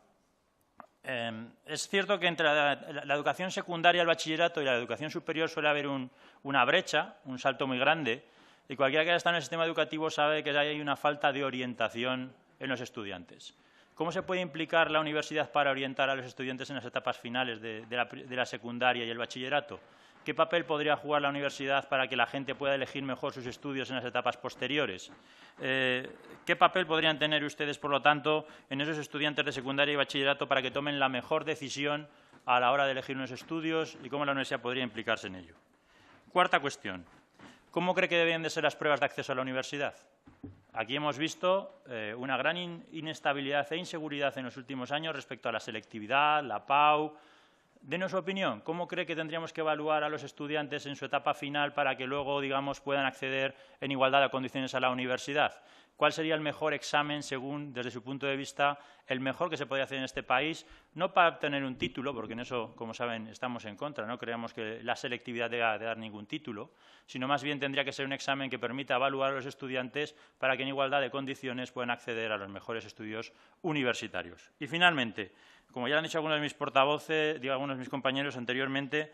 es cierto que entre la educación secundaria, el bachillerato y la educación superior suele haber una brecha, un salto muy grande, y cualquiera que haya estado en el sistema educativo sabe que hay una falta de orientación en los estudiantes. ¿Cómo se puede implicar la universidad para orientar a los estudiantes en las etapas finales de la secundaria y el bachillerato? ¿Qué papel podría jugar la universidad para que la gente pueda elegir mejor sus estudios en las etapas posteriores? ¿Qué papel podrían tener ustedes, por lo tanto, en esos estudiantes de secundaria y bachillerato para que tomen la mejor decisión a la hora de elegir unos estudios y cómo la universidad podría implicarse en ello? Cuarta cuestión. ¿Cómo cree que deben de ser las pruebas de acceso a la universidad? Aquí hemos visto una gran inestabilidad e inseguridad en los últimos años respecto a la selectividad, la PAU. Denos su opinión. ¿Cómo cree que tendríamos que evaluar a los estudiantes en su etapa final para que luego, digamos, puedan acceder en igualdad de condiciones a la universidad? ¿Cuál sería el mejor examen, según, desde su punto de vista, el mejor que se podría hacer en este país? No para obtener un título, porque en eso, como saben, estamos en contra, no creemos que la selectividad deba de dar ningún título, sino más bien tendría que ser un examen que permita evaluar a los estudiantes para que en igualdad de condiciones puedan acceder a los mejores estudios universitarios. Y, finalmente, como ya han dicho algunos de mis portavoces, algunos de mis compañeros anteriormente,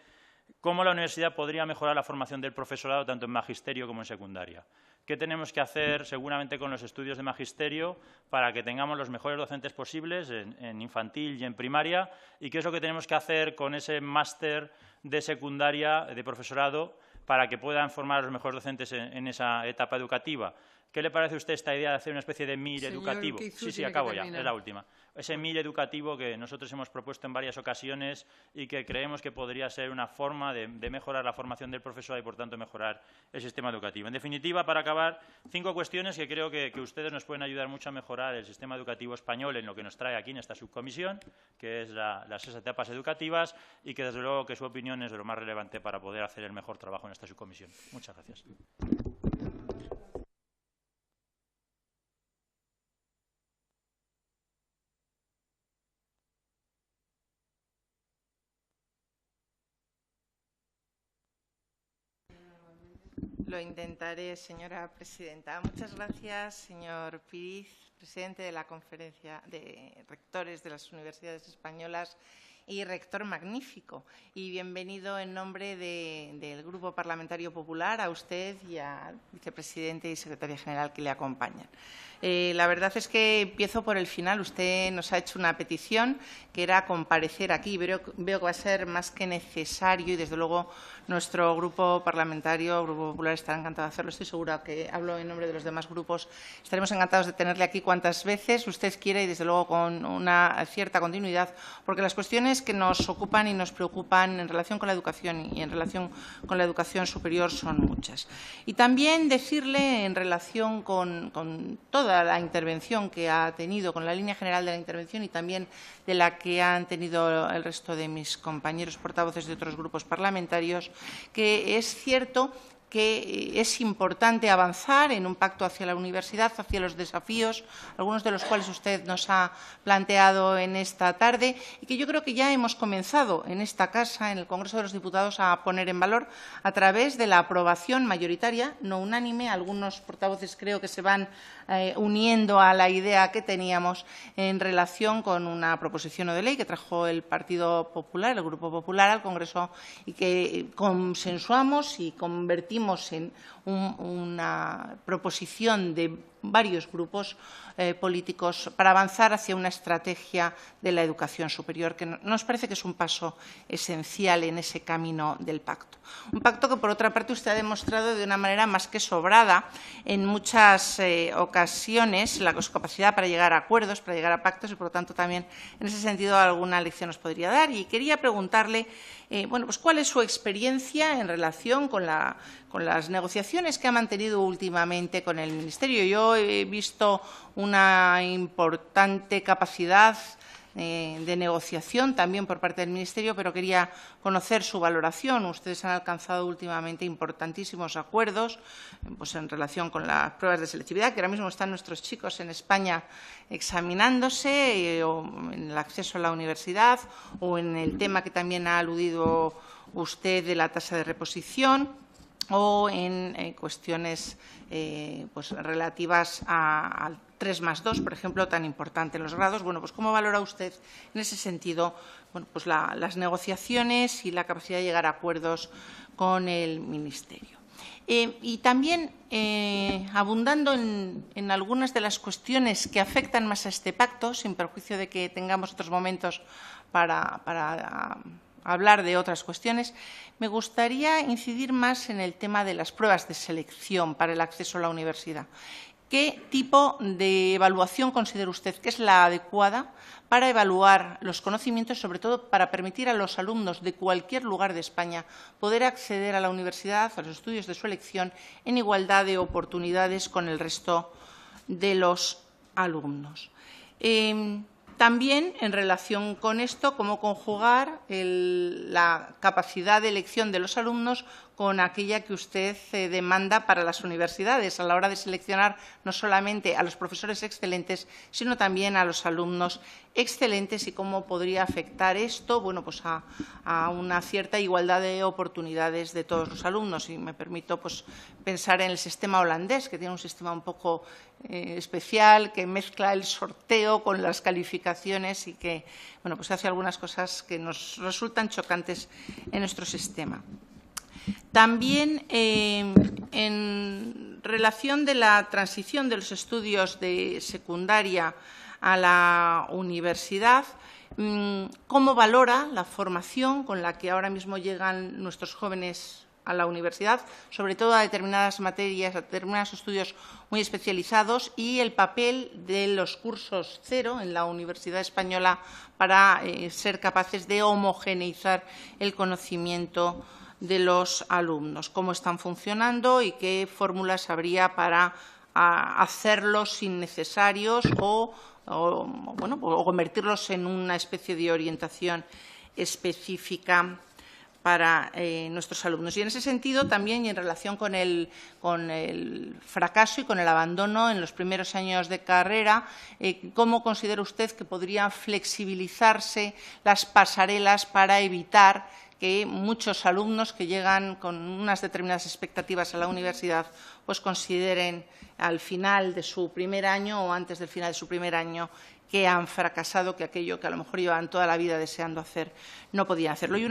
¿cómo la universidad podría mejorar la formación del profesorado tanto en magisterio como en secundaria? ¿Qué tenemos que hacer seguramente con los estudios de magisterio para que tengamos los mejores docentes posibles en infantil y en primaria? ¿Y qué es lo que tenemos que hacer con ese máster de secundaria de profesorado para que puedan formar a los mejores docentes en esa etapa educativa? ¿Qué le parece a usted esta idea de hacer una especie de MIR educativo? Sí, acabo ya, es la última. Ese MIR educativo que nosotros hemos propuesto en varias ocasiones y que creemos que podría ser una forma de mejorar la formación del profesorado y, por tanto, mejorar el sistema educativo. En definitiva, para acabar, 5 cuestiones que creo que ustedes nos pueden ayudar mucho a mejorar el sistema educativo español en lo que nos trae aquí en esta subcomisión, que es las 6 etapas educativas y que, desde luego, que su opinión es de lo más relevante para poder hacer el mejor trabajo en esta subcomisión. Muchas gracias. Lo intentaré, señora presidenta. Muchas gracias, señor Píriz, presidente de la Conferencia de Rectores de las Universidades Españolas y rector magnífico. Y bienvenido en nombre del Grupo Parlamentario Popular a usted y al vicepresidente y secretaria general que le acompañan. La verdad es que empiezo por el final. Usted nos ha hecho una petición que era comparecer aquí. Veo que va a ser más que necesario y, desde luego, nuestro Grupo Parlamentario, Grupo Popular, estará encantado de hacerlo. Estoy segura que hablo en nombre de los demás grupos. Estaremos encantados de tenerle aquí cuantas veces usted quiera y, desde luego, con una cierta continuidad, porque las cuestiones que nos ocupan y nos preocupan en relación con la educación y en relación con la educación superior son muchas. Y también decirle, en relación con toda la intervención que ha tenido, con la línea general de la intervención y también de la que han tenido el resto de mis compañeros portavoces de otros grupos parlamentarios, que es cierto que es importante avanzar en un pacto hacia la universidad, hacia los desafíos, algunos de los cuales usted nos ha planteado en esta tarde, y que yo creo que ya hemos comenzado en esta casa, en el Congreso de los Diputados, a poner en valor a través de la aprobación mayoritaria, no unánime. Algunos portavoces creo que se van uniendo a la idea que teníamos en relación con una proposición no de ley que trajo el Partido Popular, el Grupo Popular, al Congreso, y que consensuamos y convertimos convertimos en una proposición de varios grupos políticos para avanzar hacia una estrategia de la educación superior, que nos parece que es un paso esencial en ese camino del pacto. Un pacto que, por otra parte, usted ha demostrado de una manera más que sobrada en muchas ocasiones su capacidad para llegar a acuerdos, para llegar a pactos, y, por lo tanto, también en ese sentido alguna lección nos podría dar. Y quería preguntarle pues, ¿cuál es su experiencia en relación con las negociaciones que ha mantenido últimamente con el Ministerio? Yo he visto una importante capacidad de negociación también por parte del Ministerio, pero quería conocer su valoración. Ustedes han alcanzado últimamente importantísimos acuerdos pues, en relación con las pruebas de selectividad, que ahora mismo están nuestros chicos en España examinándose, o en el acceso a la universidad, o en el tema que también ha aludido usted de la tasa de reposición, o en cuestiones pues, relativas al 3+2, por ejemplo, tan importante en los grados. Bueno, pues ¿cómo valora usted en ese sentido bueno, pues las negociaciones y la capacidad de llegar a acuerdos con el Ministerio? Y también, abundando en algunas de las cuestiones que afectan más a este pacto, sin perjuicio de que tengamos otros momentos para hablar de otras cuestiones, me gustaría incidir más en el tema de las pruebas de selección para el acceso a la universidad. ¿Qué tipo de evaluación considera usted que es la adecuada para evaluar los conocimientos, sobre todo para permitir a los alumnos de cualquier lugar de España poder acceder a la universidad, a los estudios de su elección, en igualdad de oportunidades con el resto de los alumnos? También, en relación con esto, cómo conjugar la capacidad de elección de los alumnos con aquella que usted demanda para las universidades a la hora de seleccionar no solamente a los profesores excelentes, sino también a los alumnos excelentes, y cómo podría afectar esto bueno, pues a una cierta igualdad de oportunidades de todos los alumnos. Y me permito pues, pensar en el sistema holandés, que tiene un sistema un poco especial, que mezcla el sorteo con las calificaciones y que bueno, pues hace algunas cosas que nos resultan chocantes en nuestro sistema. También, en relación de la transición de los estudios de secundaria a la universidad, ¿cómo valora la formación con la que ahora mismo llegan nuestros jóvenes a la universidad, sobre todo a determinadas materias, a determinados estudios muy especializados, y el papel de los cursos cero en la Universidad Española para ser capaces de homogeneizar el conocimiento de los alumnos? ¿Cómo están funcionando y qué fórmulas habría para hacerlos innecesarios o convertirlos en una especie de orientación específica para nuestros alumnos? Y en ese sentido, también y en relación con el fracaso y con el abandono en los primeros años de carrera, ¿cómo considera usted que podrían flexibilizarse las pasarelas para evitar que muchos alumnos que llegan con unas determinadas expectativas a la universidad pues consideren al final de su primer año o antes del final de su primer año que han fracasado, que aquello que a lo mejor llevan toda la vida deseando hacer no podían hacerlo? Y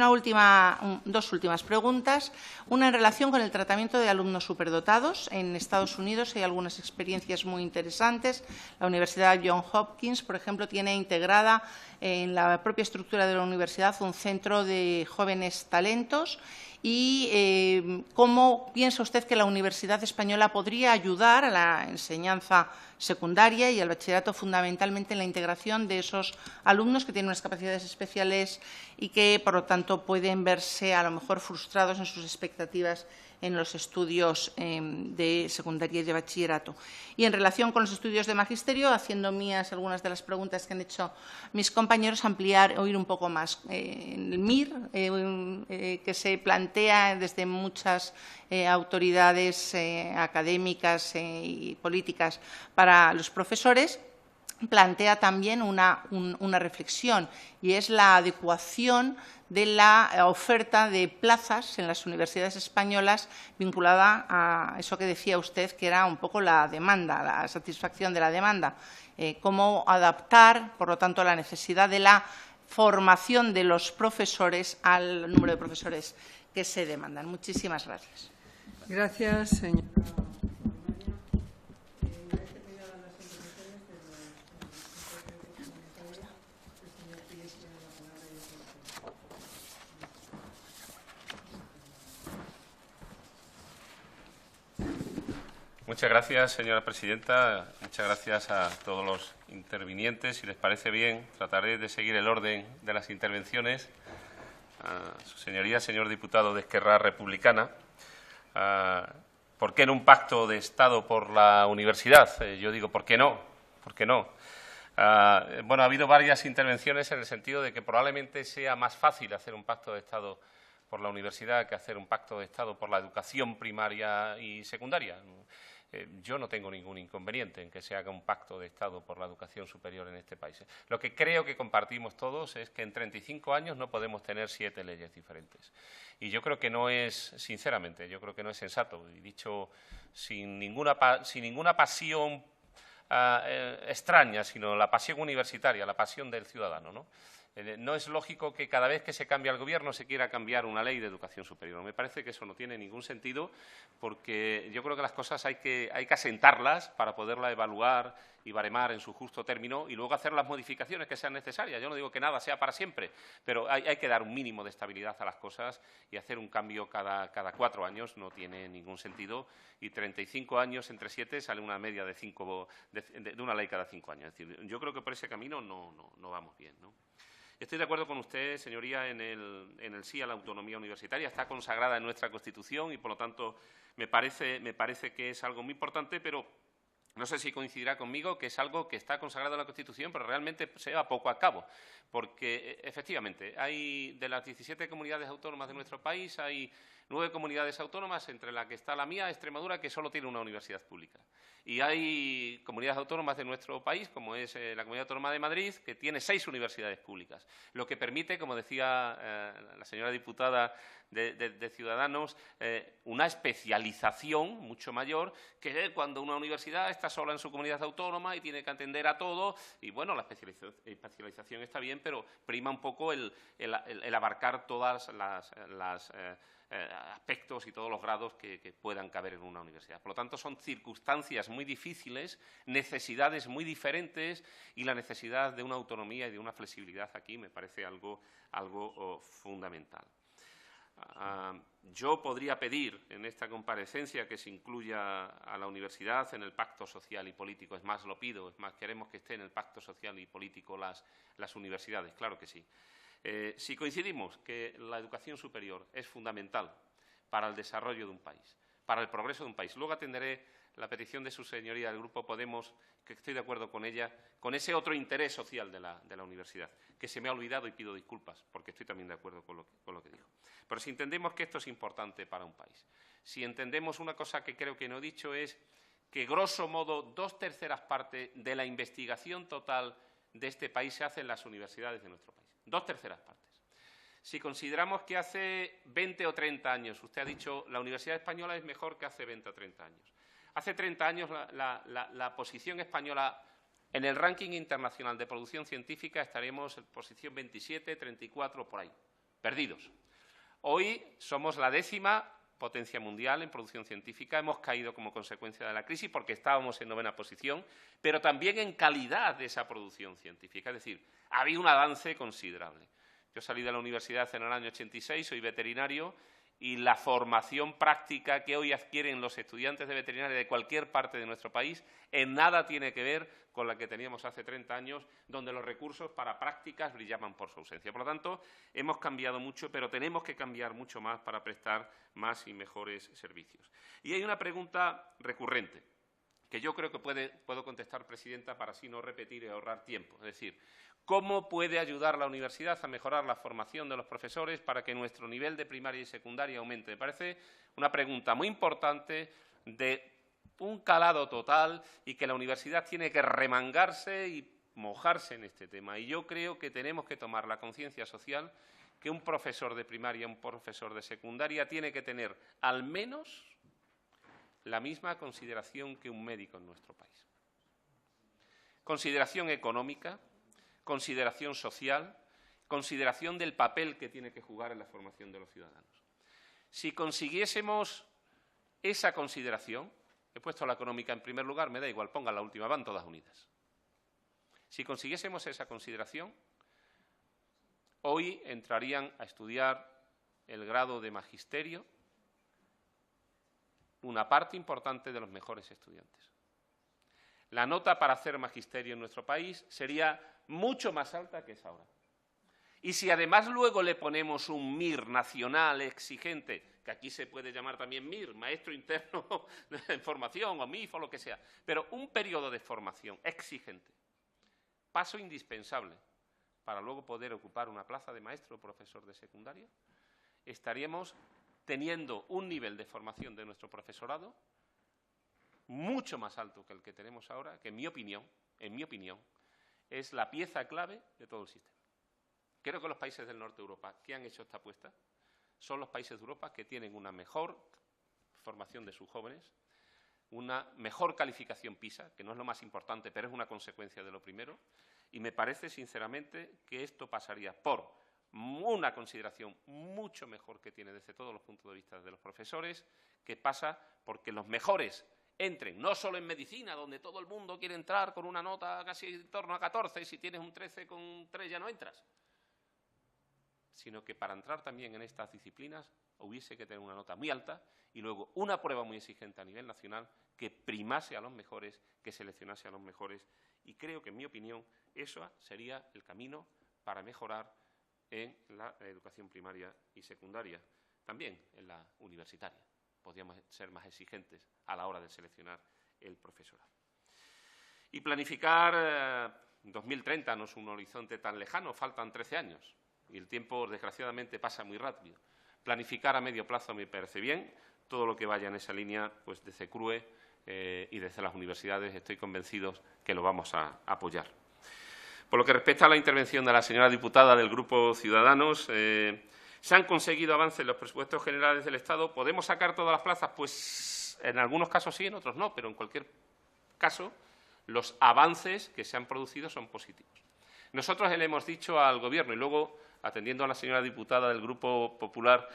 dos últimas preguntas. Una en relación con el tratamiento de alumnos superdotados. En Estados Unidos hay algunas experiencias muy interesantes. La Universidad Johns Hopkins, por ejemplo, tiene integrada en la propia estructura de la universidad un centro de jóvenes talentos. ¿Y cómo piensa usted que la Universidad Española podría ayudar a la enseñanza secundaria y al bachillerato, fundamentalmente en la integración de esos alumnos que tienen unas capacidades especiales y que, por lo tanto, pueden verse a lo mejor frustrados en sus expectativas en los estudios de secundaria y de bachillerato? Y en relación con los estudios de magisterio, haciendo mías algunas de las preguntas que han hecho mis compañeros, oír un poco más. El MIR, que se plantea desde muchas autoridades académicas y políticas para los profesores, plantea también una reflexión, y es la adecuación de la oferta de plazas en las universidades españolas vinculada a eso que decía usted, que era un poco la demanda, la satisfacción de la demanda. Cómo adaptar, por lo tanto, la necesidad de la formación de los profesores al número de profesores que se demandan. Muchísimas gracias. Gracias, señora. Muchas gracias, señora presidenta. Muchas gracias a todos los intervinientes. Si les parece bien, trataré de seguir el orden de las intervenciones. A su señoría, señor diputado de Esquerra Republicana, ¿por qué en un pacto de Estado por la universidad? Yo digo, ¿por qué no? ¿Por qué no? Bueno, ha habido varias intervenciones en el sentido de que probablemente sea más fácil hacer un pacto de Estado por la universidad que hacer un pacto de Estado por la educación primaria y secundaria. Yo no tengo ningún inconveniente en que se haga un pacto de Estado por la educación superior en este país. Lo que creo que compartimos todos es que en 35 años no podemos tener 7 leyes diferentes. Y yo creo que no es, sinceramente, yo creo que no es sensato. Y dicho sin ninguna pasión extraña, sino la pasión universitaria, la pasión del ciudadano, ¿no? No es lógico que cada vez que se cambia el Gobierno se quiera cambiar una ley de educación superior. Me parece que eso no tiene ningún sentido, porque yo creo que las cosas hay que asentarlas para poderlas evaluar y baremar en su justo término y luego hacer las modificaciones que sean necesarias. Yo no digo que nada sea para siempre, pero hay que dar un mínimo de estabilidad a las cosas y hacer un cambio cada 4 años no tiene ningún sentido. Y 35 años entre 7 sale una media de una ley cada 5 años. Es decir, yo creo que por ese camino no vamos bien, ¿no? Estoy de acuerdo con usted, señoría, en el sí a la autonomía universitaria. Está consagrada en nuestra Constitución y, por lo tanto, me parece que es algo muy importante, pero no sé si coincidirá conmigo que es algo que está consagrado en la Constitución, pero realmente se lleva poco a cabo. Porque, efectivamente, hay de las 17 comunidades autónomas de nuestro país, hay 9 comunidades autónomas, entre las que está la mía, Extremadura, que solo tiene una universidad pública. Y hay comunidades autónomas de nuestro país, como es la Comunidad Autónoma de Madrid, que tiene 6 universidades públicas, lo que permite, como decía la señora diputada de Ciudadanos, una especialización mucho mayor que cuando una universidad está sola en su comunidad autónoma y tiene que atender a todo. Y, bueno, la especialización está bien, pero prima un poco el abarcar todas las aspectos y todos los grados que puedan caber en una universidad. Por lo tanto, son circunstancias muy difíciles, necesidades muy diferentes, y la necesidad de una autonomía y de una flexibilidad aquí me parece algo fundamental. Yo podría pedir en esta comparecencia que se incluya a la universidad en el pacto social y político. Es más, lo pido, es más, queremos que esté en el pacto social y político las universidades, claro que sí. Si coincidimos que la educación superior es fundamental para el desarrollo de un país, para el progreso de un país, luego atenderé la petición de su señoría del Grupo Podemos, que estoy de acuerdo con ella, con ese otro interés social de la universidad, que se me ha olvidado y pido disculpas, porque estoy también de acuerdo con lo que dijo. Pero si entendemos que esto es importante para un país, si entendemos una cosa que creo que no he dicho, es que, grosso modo, 2/3 partes de la investigación total de este país se hace en las universidades de nuestro país. 2/3 partes. Si consideramos que hace 20 o 30 años, usted ha dicho, la Universidad Española es mejor que hace 20 o 30 años. Hace 30 años la posición española en el ranking internacional de producción científica estaríamos en posición 27, 34, por ahí, perdidos. Hoy somos la 10ª potencia mundial en producción científica. Hemos caído como consecuencia de la crisis porque estábamos en 9ª posición, pero también en calidad de esa producción científica. Es decir, había un avance considerable. Yo salí de la universidad en el año 86, soy veterinario, y la formación práctica que hoy adquieren los estudiantes de veterinaria de cualquier parte de nuestro país en nada tiene que ver con la que teníamos hace 30 años, donde los recursos para prácticas brillaban por su ausencia. Por lo tanto, hemos cambiado mucho, pero tenemos que cambiar mucho más para prestar más y mejores servicios. Y hay una pregunta recurrente que yo creo que puedo contestar, presidenta, para así no repetir y ahorrar tiempo. Es decir, ¿cómo puede ayudar la universidad a mejorar la formación de los profesores para que nuestro nivel de primaria y secundaria aumente? Me parece una pregunta muy importante, de un calado total, y que la universidad tiene que remangarse y mojarse en este tema. Y yo creo que tenemos que tomar la conciencia social que un profesor de primaria, un profesor de secundaria tiene que tener al menos la misma consideración que un médico en nuestro país. Consideración económica, consideración social, consideración del papel que tiene que jugar en la formación de los ciudadanos. Si consiguiésemos esa consideración, he puesto la económica en primer lugar, me da igual, pongan la última, van todas unidas. Si consiguiésemos esa consideración, hoy entrarían a estudiar el grado de magisterio una parte importante de los mejores estudiantes. La nota para hacer magisterio en nuestro país sería mucho más alta que es ahora. Y si además luego le ponemos un MIR nacional exigente, que aquí se puede llamar también MIR, Maestro Interno en Formación, o MIF, o lo que sea, pero un periodo de formación exigente, paso indispensable para luego poder ocupar una plaza de maestro o profesor de secundaria, estaríamos teniendo un nivel de formación de nuestro profesorado mucho más alto que el que tenemos ahora, que en mi opinión, es la pieza clave de todo el sistema. Creo que los países del norte de Europa que han hecho esta apuesta son los países de Europa que tienen una mejor formación de sus jóvenes, una mejor calificación PISA, que no es lo más importante, pero es una consecuencia de lo primero, y me parece, sinceramente, que esto pasaría por una consideración mucho mejor que tiene desde todos los puntos de vista de los profesores, que pasa porque los mejores entren, no solo en medicina, donde todo el mundo quiere entrar con una nota casi en torno a 14, si tienes un 13,3 ya no entras, sino que para entrar también en estas disciplinas hubiese que tener una nota muy alta y luego una prueba muy exigente a nivel nacional que primase a los mejores, que seleccionase a los mejores. Y creo que, en mi opinión, eso sería el camino para mejorar en la educación primaria y secundaria, también en la universitaria. Podríamos ser más exigentes a la hora de seleccionar el profesorado. Y planificar 2030 no es un horizonte tan lejano, faltan 13 años. Y el tiempo, desgraciadamente, pasa muy rápido. Planificar a medio plazo me parece bien. Todo lo que vaya en esa línea, pues desde CRUE y desde las universidades, estoy convencido que lo vamos a apoyar. Por lo que respecta a la intervención de la señora diputada del Grupo Ciudadanos, ¿se han conseguido avances en los presupuestos generales del Estado? ¿Podemos sacar todas las plazas? Pues en algunos casos sí, en otros no, pero en cualquier caso los avances que se han producido son positivos. Nosotros le hemos dicho al Gobierno, y luego, atendiendo a la señora diputada del Grupo Popular,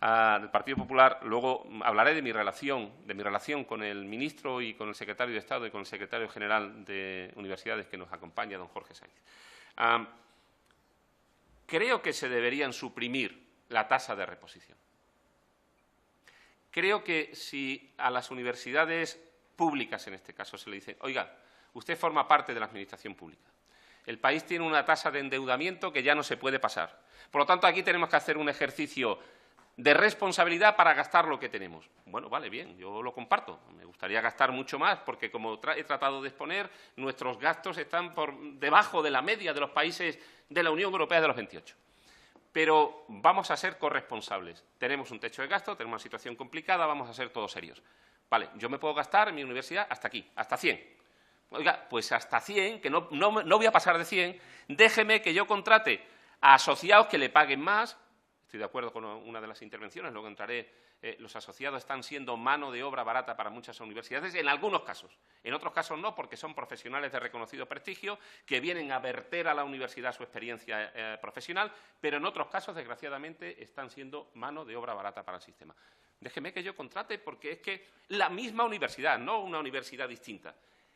del Partido Popular, luego hablaré de mi relación con el ministro y con el secretario de Estado y con el secretario general de Universidades que nos acompaña, don Jorge Sáenz. Creo que se deberían suprimir la tasa de reposición. Creo que si a las universidades públicas, en este caso, se le dice, oiga, usted forma parte de la administración pública, el país tiene una tasa de endeudamiento que ya no se puede pasar. Por lo tanto, aquí tenemos que hacer un ejercicio de responsabilidad para gastar lo que tenemos. Bueno, vale, bien, yo lo comparto. Me gustaría gastar mucho más porque, como he tratado de exponer, nuestros gastos están por debajo de la media de los países de la Unión Europea de los 28. Pero vamos a ser corresponsables. Tenemos un techo de gasto, tenemos una situación complicada, vamos a ser todos serios. Vale, yo me puedo gastar en mi universidad hasta aquí, hasta 100. Oiga, pues hasta 100, que no voy a pasar de 100, déjeme que yo contrate a asociados que le paguen más. Estoy de acuerdo con una de las intervenciones, luego entraré. Los asociados están siendo mano de obra barata para muchas universidades, en algunos casos. En otros casos no, porque son profesionales de reconocido prestigio que vienen a verter a la universidad su experiencia profesional, pero en otros casos, desgraciadamente, están siendo mano de obra barata para el sistema. Déjeme que yo contrate, porque es que la misma universidad, no una universidad distinta,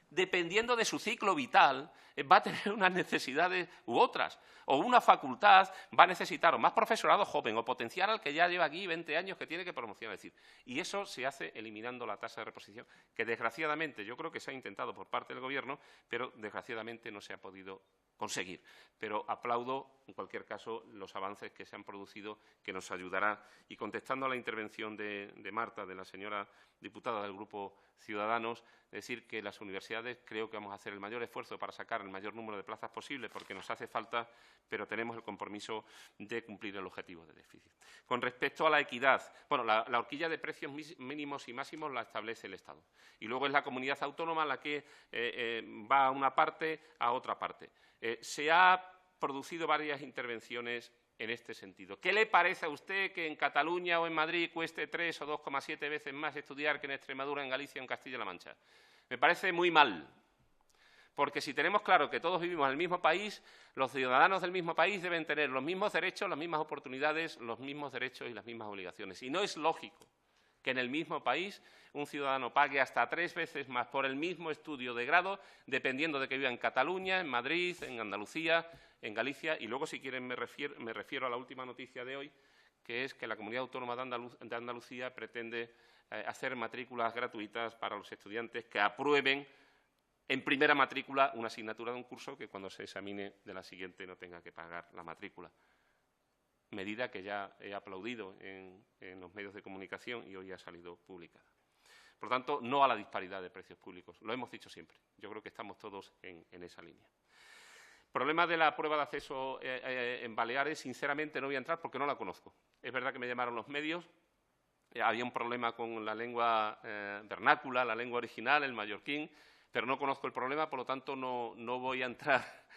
dependiendo de su ciclo vital, va a tener unas necesidades u otras. O una facultad va a necesitar o más profesorado joven o potenciar al que ya lleva aquí 20 años que tiene que promocionar. Es decir, y eso se hace eliminando la tasa de reposición, que desgraciadamente yo creo que se ha intentado por parte del Gobierno, pero desgraciadamente no se ha podido conseguir. Pero aplaudo, en cualquier caso, los avances que se han producido, que nos ayudará. Y contestando a la intervención de Marta, de la señora diputada del Grupo Ciudadanos, decir que las universidades creo que vamos a hacer el mayor esfuerzo para sacar el mayor número de plazas posible, porque nos hace falta, pero tenemos el compromiso de cumplir el objetivo de déficit. Con respecto a la equidad, bueno, la horquilla de precios mínimos y máximos la establece el Estado. Y luego es la comunidad autónoma la que va a una parte, a otra parte. Se han producido varias intervenciones en este sentido. ¿Qué le parece a usted que en Cataluña o en Madrid cueste 3 o 2,7 veces más estudiar que en Extremadura, en Galicia o en Castilla-La Mancha? Me parece muy mal, porque si tenemos claro que todos vivimos en el mismo país, los ciudadanos del mismo país deben tener los mismos derechos, las mismas oportunidades, los mismos derechos y las mismas obligaciones. Y no es lógico que en el mismo país un ciudadano pague hasta 3 veces más por el mismo estudio de grado, dependiendo de que viva en Cataluña, en Madrid, en Andalucía, en Galicia. Y luego, si quieren, me refiero a la última noticia de hoy, que es que la Comunidad Autónoma de Andalucía pretende hacer matrículas gratuitas para los estudiantes que aprueben en primera matrícula una asignatura de un curso, que cuando se examine de la siguiente no tenga que pagar la matrícula. Medida que ya he aplaudido en los medios de comunicación y hoy ha salido publicada. Por lo tanto, no a la disparidad de precios públicos. Lo hemos dicho siempre. Yo creo que estamos todos en esa línea. Problema de la prueba de acceso en Baleares, sinceramente no voy a entrar porque no la conozco. Es verdad que me llamaron los medios. Había un problema con la lengua vernácula, la lengua original, el mallorquín, pero no conozco el problema, por lo tanto no voy a entrar,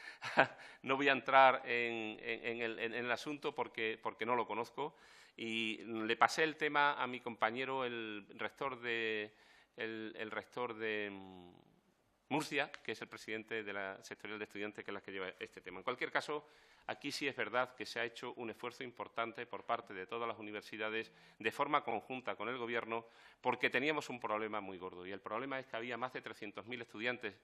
en el asunto porque no lo conozco. Y le pasé el tema a mi compañero, el rector de Murcia, que es el presidente de la sectorial de estudiantes, que es la que lleva este tema. En cualquier caso, aquí sí es verdad que se ha hecho un esfuerzo importante por parte de todas las universidades, de forma conjunta con el Gobierno, porque teníamos un problema muy gordo. Y el problema es que había más de 300.000 estudiantes,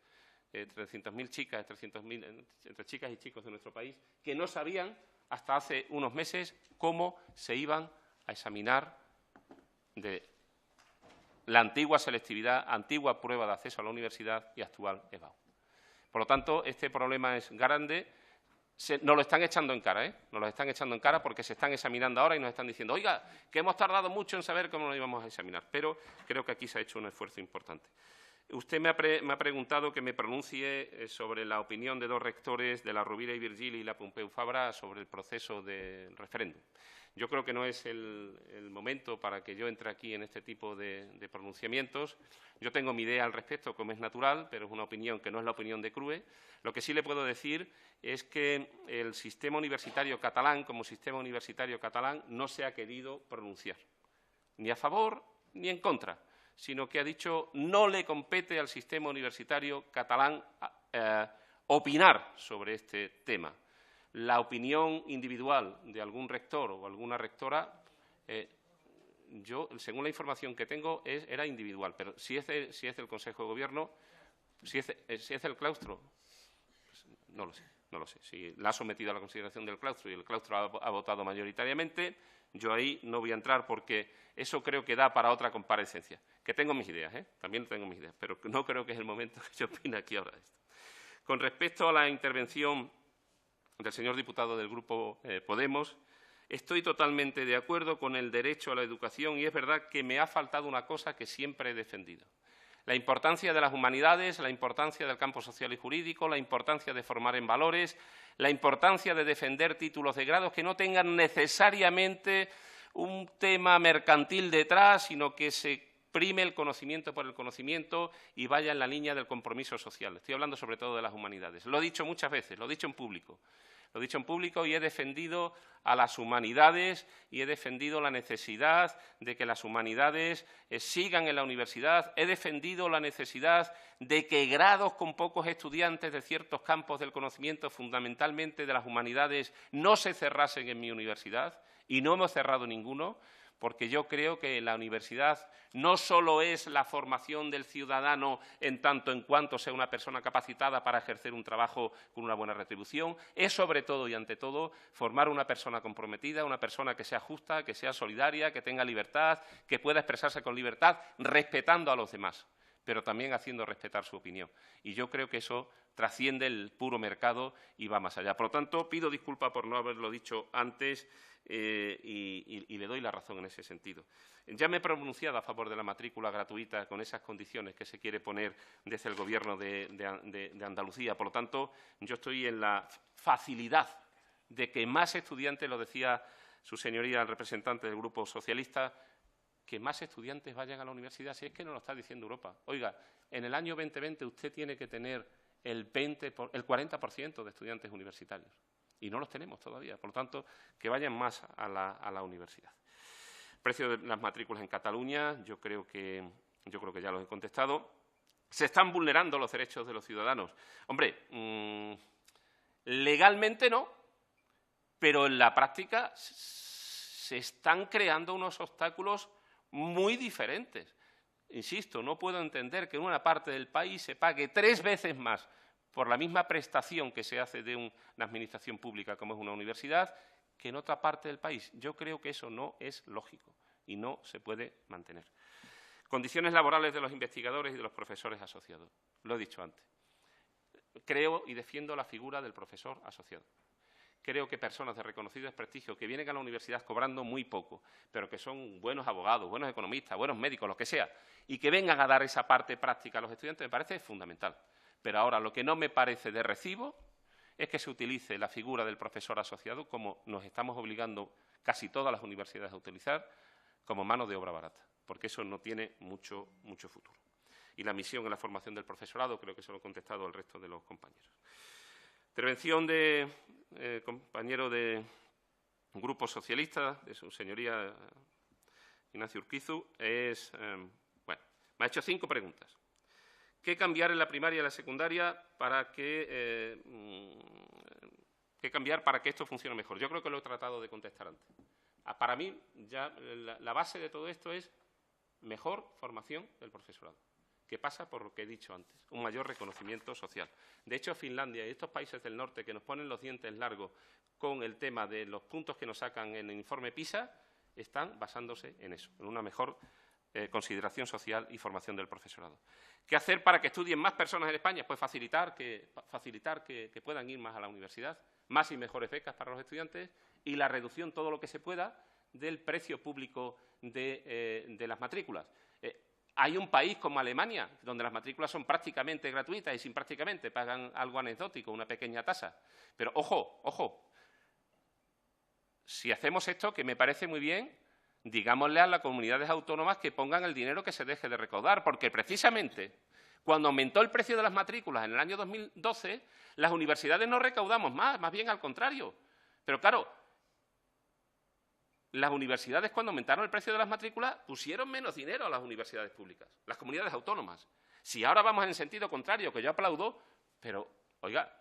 300.000 chicas, 300.000 entre chicas y chicos de nuestro país, que no sabían hasta hace unos meses cómo se iban a examinar de la antigua selectividad, antigua prueba de acceso a la universidad y actual EBAU. Por lo tanto, este problema es grande. Nos lo están echando en cara, Nos lo están echando en cara porque se están examinando ahora y nos están diciendo, oiga, que hemos tardado mucho en saber cómo lo íbamos a examinar. Pero creo que aquí se ha hecho un esfuerzo importante. Usted me ha preguntado que me pronuncie sobre la opinión de 2 rectores, de la Rovira i Virgili y la Pompeu Fabra, sobre el proceso del referéndum. Yo creo que no es el momento para que yo entre aquí en este tipo de pronunciamientos. Yo tengo mi idea al respecto, como es natural, pero es una opinión que no es la opinión de CRUE. Lo que sí le puedo decir es que el sistema universitario catalán, como sistema universitario catalán, no se ha querido pronunciar, ni a favor ni en contra, sino que ha dicho no le compete al sistema universitario catalán opinar sobre este tema. La opinión individual de algún rector o alguna rectora, yo, según la información que tengo, era individual. Pero si es del Consejo de Gobierno, si es del claustro, pues no lo sé. Si la ha sometido a la consideración del claustro y el claustro ha votado mayoritariamente, yo ahí no voy a entrar porque eso creo que da para otra comparecencia. Que tengo mis ideas, también tengo mis ideas, pero no creo que es el momento que yo opine aquí ahora de esto. Con respecto a la intervención del señor diputado del Grupo Podemos, estoy totalmente de acuerdo con el derecho a la educación y es verdad que me ha faltado una cosa que siempre he defendido. La importancia de las humanidades, la importancia del campo social y jurídico, la importancia de formar en valores, la importancia de defender títulos de grado que no tengan necesariamente un tema mercantil detrás, sino que se prime el conocimiento por el conocimiento y vaya en la línea del compromiso social. Estoy hablando sobre todo de las humanidades. Lo he dicho muchas veces, lo he dicho en público. Lo he dicho en público y he defendido a las humanidades y he defendido la necesidad de que las humanidades sigan en la universidad. He defendido la necesidad de que grados con pocos estudiantes de ciertos campos del conocimiento, fundamentalmente de las humanidades, no se cerrasen en mi universidad y no hemos cerrado ninguno, porque yo creo que la universidad no solo es la formación del ciudadano en tanto en cuanto sea una persona capacitada para ejercer un trabajo con una buena retribución, es sobre todo y ante todo formar una persona comprometida, una persona que sea justa, que sea solidaria, que tenga libertad, que pueda expresarse con libertad, respetando a los demás, pero también haciendo respetar su opinión. Y yo creo que eso trasciende el puro mercado y va más allá. Por lo tanto, pido disculpas por no haberlo dicho antes y le doy la razón en ese sentido. Ya me he pronunciado a favor de la matrícula gratuita con esas condiciones que se quiere poner desde el Gobierno de Andalucía. Por lo tanto, yo estoy en la facilidad de que más estudiantes, lo decía su señoría, el representante del Grupo Socialista, que más estudiantes vayan a la universidad, si es que no lo está diciendo Europa. Oiga, en el año 2020 usted tiene que tener el 40% de estudiantes universitarios. Y no los tenemos todavía. Por lo tanto, que vayan más a la universidad. Precio de las matrículas en Cataluña, yo creo que ya los he contestado. Se están vulnerando los derechos de los ciudadanos. Hombre, legalmente no, pero en la práctica se están creando unos obstáculos muy diferentes. Insisto, no puedo entender que en una parte del país se pague 3 veces más por la misma prestación que se hace de una administración pública como es una universidad que en otra parte del país. Yo creo que eso no es lógico y no se puede mantener. Condiciones laborales de los investigadores y de los profesores asociados. Lo he dicho antes. Creo y defiendo la figura del profesor asociado. Creo que personas de reconocido prestigio que vienen a la universidad cobrando muy poco, pero que son buenos abogados, buenos economistas, buenos médicos, lo que sea, y que vengan a dar esa parte práctica a los estudiantes, me parece fundamental. Pero ahora lo que no me parece de recibo es que se utilice la figura del profesor asociado, como nos estamos obligando casi todas las universidades a utilizar, como mano de obra barata, porque eso no tiene mucho futuro. Y la misión en la formación del profesorado, creo que se lo he contestado al resto de los compañeros. Intervención de compañero de un grupo socialista, de su señoría Ignacio Urquizu, bueno, me ha hecho 5 preguntas. ¿Qué cambiar en la primaria y la secundaria para que esto funcione mejor? Yo creo que lo he tratado de contestar antes. Para mí, ya la base de todo esto es mejor formación del profesorado, que pasa por lo que he dicho antes, un mayor reconocimiento social. De hecho, Finlandia y estos países del norte que nos ponen los dientes largos con el tema de los puntos que nos sacan en el informe PISA, están basándose en eso, en una mejor consideración social y formación del profesorado. ¿Qué hacer para que estudien más personas en España? Pues facilitar que puedan ir más a la universidad, más y mejores becas para los estudiantes y la reducción, todo lo que se pueda, del precio público de las matrículas. Hay un país como Alemania, donde las matrículas son prácticamente gratuitas y sin prácticamente pagan algo anecdótico, una pequeña tasa. Pero, ojo, si hacemos esto, que me parece muy bien, digámosle a las comunidades autónomas que pongan el dinero que se deje de recaudar, porque precisamente cuando aumentó el precio de las matrículas en el año 2012, las universidades no recaudamos más bien al contrario. Pero claro, las universidades cuando aumentaron el precio de las matrículas pusieron menos dinero a las universidades públicas, las comunidades autónomas. Si ahora vamos en sentido contrario, que yo aplaudo, pero, oiga,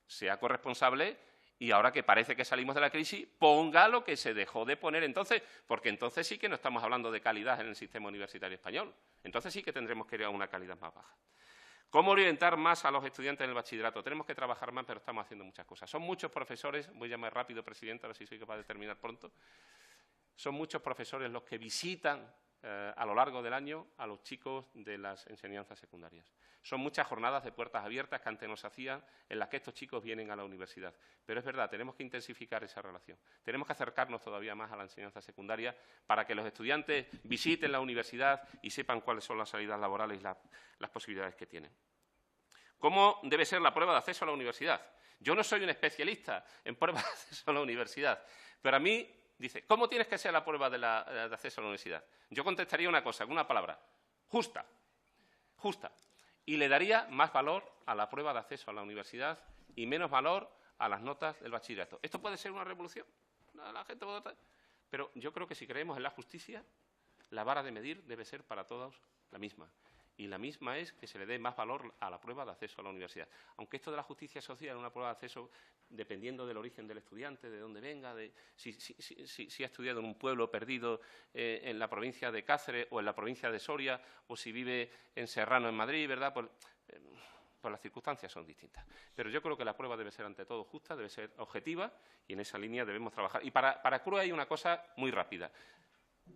sea corresponsable y ahora que parece que salimos de la crisis, ponga lo que se dejó de poner entonces, porque entonces sí que no estamos hablando de calidad en el sistema universitario español. Entonces sí que tendremos que ir a una calidad más baja. ¿Cómo orientar más a los estudiantes en el bachillerato? Tenemos que trabajar más, pero estamos haciendo muchas cosas. Son muchos profesores, voy a llamar rápido, Presidenta, a ver si soy capaz de terminar pronto. Son muchos profesores los que visitan a lo largo del año a los chicos de las enseñanzas secundarias. Son muchas jornadas de puertas abiertas que antes nos hacían en las que estos chicos vienen a la universidad. Pero es verdad, tenemos que intensificar esa relación. Tenemos que acercarnos todavía más a la enseñanza secundaria para que los estudiantes visiten la universidad y sepan cuáles son las salidas laborales y las posibilidades que tienen. ¿Cómo debe ser la prueba de acceso a la universidad? Yo no soy un especialista en pruebas de acceso a la universidad, pero a mí dice, ¿cómo tienes que ser la prueba de acceso a la universidad? Yo contestaría una cosa, con una palabra, justa. Justa. Y le daría más valor a la prueba de acceso a la universidad y menos valor a las notas del bachillerato. ¿Esto puede ser una revolución? La gente puede votar. Pero yo creo que si creemos en la justicia, la vara de medir debe ser para todos la misma. Y la misma es que se le dé más valor a la prueba de acceso a la universidad. Aunque esto de la justicia social es una prueba de acceso dependiendo del origen del estudiante, de dónde venga, de si ha estudiado en un pueblo perdido en la provincia de Cáceres o en la provincia de Soria, o si vive en Serrano, en Madrid, ¿verdad? Pues las circunstancias son distintas. Pero yo creo que la prueba debe ser ante todo justa, debe ser objetiva y en esa línea debemos trabajar. Y para CRUE hay una cosa muy rápida.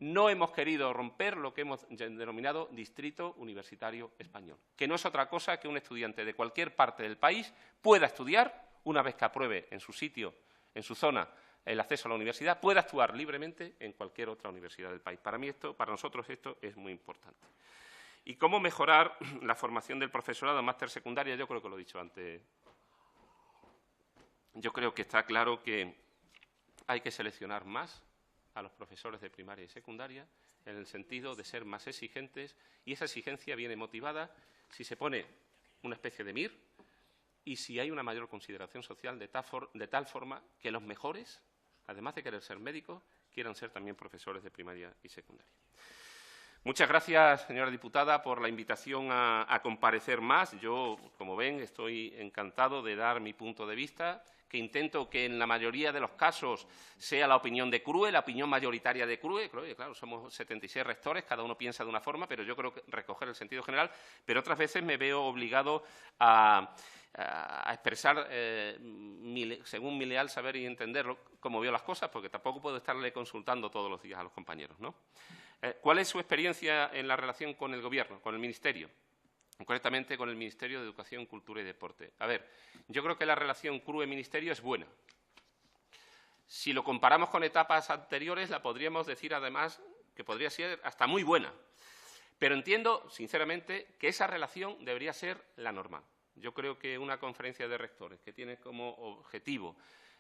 No hemos querido romper lo que hemos denominado Distrito Universitario Español, que no es otra cosa que un estudiante de cualquier parte del país pueda estudiar, una vez que apruebe en su sitio, en su zona, el acceso a la universidad, pueda actuar libremente en cualquier otra universidad del país. Para nosotros esto es muy importante. ¿Y cómo mejorar la formación del profesorado en máster secundaria? Yo creo que lo he dicho antes. Yo creo que está claro que hay que seleccionar más a los profesores de primaria y secundaria en el sentido de ser más exigentes, y esa exigencia viene motivada si se pone una especie de MIR y si hay una mayor consideración social de tal forma que los mejores, además de querer ser médicos, quieran ser también profesores de primaria y secundaria. Muchas gracias, señora diputada, por la invitación a comparecer más. Yo, como ven, estoy encantado de dar mi punto de vista, que intento que en la mayoría de los casos sea la opinión de CRUE, la opinión mayoritaria de CRUE. Claro, somos 76 rectores, cada uno piensa de una forma, pero yo creo que recoger el sentido general. Pero otras veces me veo obligado a expresar, según mi leal saber y entenderlo, cómo veo las cosas, porque tampoco puedo estarle consultando todos los días a los compañeros, ¿no? ¿Cuál es su experiencia en la relación con el Gobierno, con el Ministerio? Concretamente con el Ministerio de Educación, Cultura y Deporte. A ver, yo creo que la relación CRUE-Ministerio es buena. Si lo comparamos con etapas anteriores, la podríamos decir, además, que podría ser hasta muy buena. Pero entiendo, sinceramente, que esa relación debería ser la normal. Yo creo que una conferencia de rectores que tiene como objetivo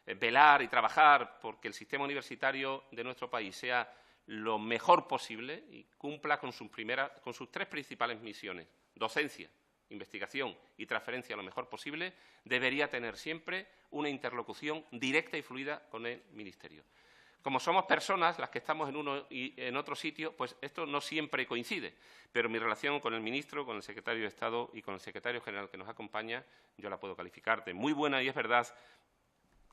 velar y trabajar porque el sistema universitario de nuestro país sea lo mejor posible y cumpla con sus tres principales misiones: docencia, investigación y transferencia lo mejor posible, debería tener siempre una interlocución directa y fluida con el Ministerio. Como somos personas las que estamos en uno y en otro sitio, pues esto no siempre coincide, pero mi relación con el ministro, con el secretario de Estado y con el secretario general que nos acompaña, yo la puedo calificar de muy buena, y es verdad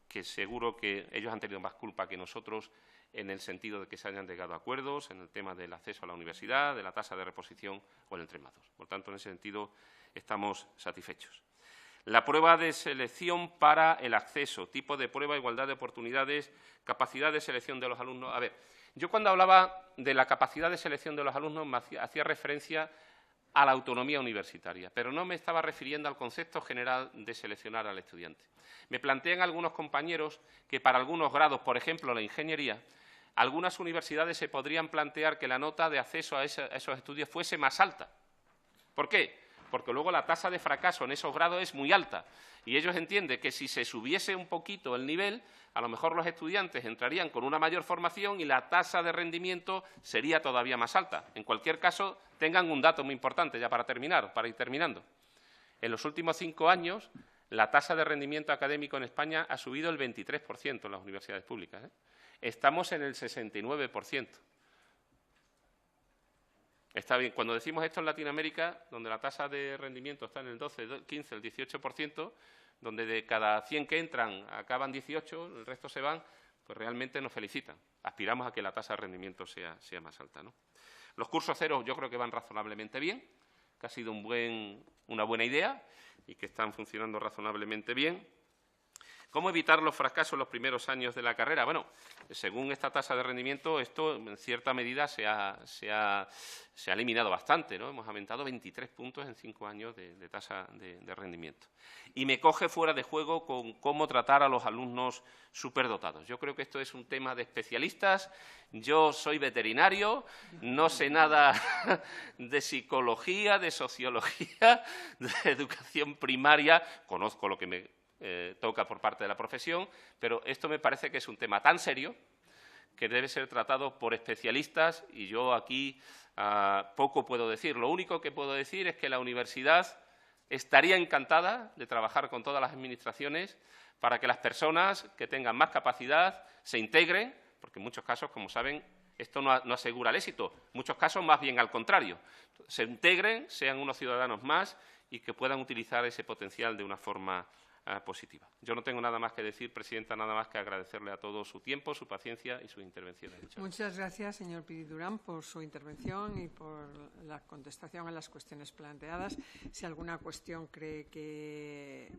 que seguro que ellos han tenido más culpa que nosotros en el sentido de que se hayan llegado a acuerdos en el tema del acceso a la universidad, de la tasa de reposición o en el 3+2. Por tanto, en ese sentido, estamos satisfechos. La prueba de selección para el acceso, tipo de prueba, igualdad de oportunidades, capacidad de selección de los alumnos. A ver, yo cuando hablaba de la capacidad de selección de los alumnos me hacía referencia a la autonomía universitaria, pero no me estaba refiriendo al concepto general de seleccionar al estudiante. Me plantean algunos compañeros que para algunos grados, por ejemplo, la ingeniería, algunas universidades se podrían plantear que la nota de acceso a esos estudios fuese más alta. ¿Por qué? Porque luego la tasa de fracaso en esos grados es muy alta y ellos entienden que si se subiese un poquito el nivel, a lo mejor los estudiantes entrarían con una mayor formación y la tasa de rendimiento sería todavía más alta. En cualquier caso, tengan un dato muy importante ya para terminar, para ir terminando. En los últimos 5 años, la tasa de rendimiento académico en España ha subido el 23% en las universidades públicas, ¿eh? Estamos en el 69%. Está bien. Cuando decimos esto en Latinoamérica, donde la tasa de rendimiento está en el 12, el 15, el 18%, donde de cada 100 que entran acaban 18, el resto se van, pues realmente nos felicitan. Aspiramos a que la tasa de rendimiento sea más alta, ¿no? Los cursos cero yo creo que van razonablemente bien, que ha sido una buena idea y que están funcionando razonablemente bien. ¿Cómo evitar los fracasos en los primeros años de la carrera? Bueno, según esta tasa de rendimiento, esto en cierta medida se ha eliminado bastante, ¿no? Hemos aumentado 23 puntos en 5 años de tasa de rendimiento. Y me coge fuera de juego con cómo tratar a los alumnos superdotados. Yo creo que esto es un tema de especialistas. Yo soy veterinario, no sé nada de psicología, de sociología, de educación primaria. Conozco lo que me toca por parte de la profesión, pero esto me parece que es un tema tan serio que debe ser tratado por especialistas y yo aquí poco puedo decir. Lo único que puedo decir es que la universidad estaría encantada de trabajar con todas las administraciones para que las personas que tengan más capacidad se integren, porque en muchos casos, como saben, esto no asegura el éxito. En muchos casos, más bien al contrario. Se integren, sean unos ciudadanos más y que puedan utilizar ese potencial de una forma positiva. Yo no tengo nada más que decir, presidenta, nada más que agradecerle a todos su tiempo, su paciencia y sus intervenciones. Muchas gracias, señor Píriz Durán, por su intervención y por la contestación a las cuestiones planteadas. Si alguna cuestión cree que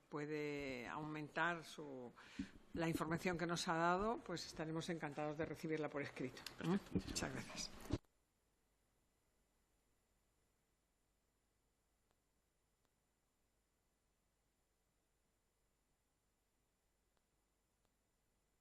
puede aumentar la información que nos ha dado, pues estaremos encantados de recibirla por escrito. Muchas gracias.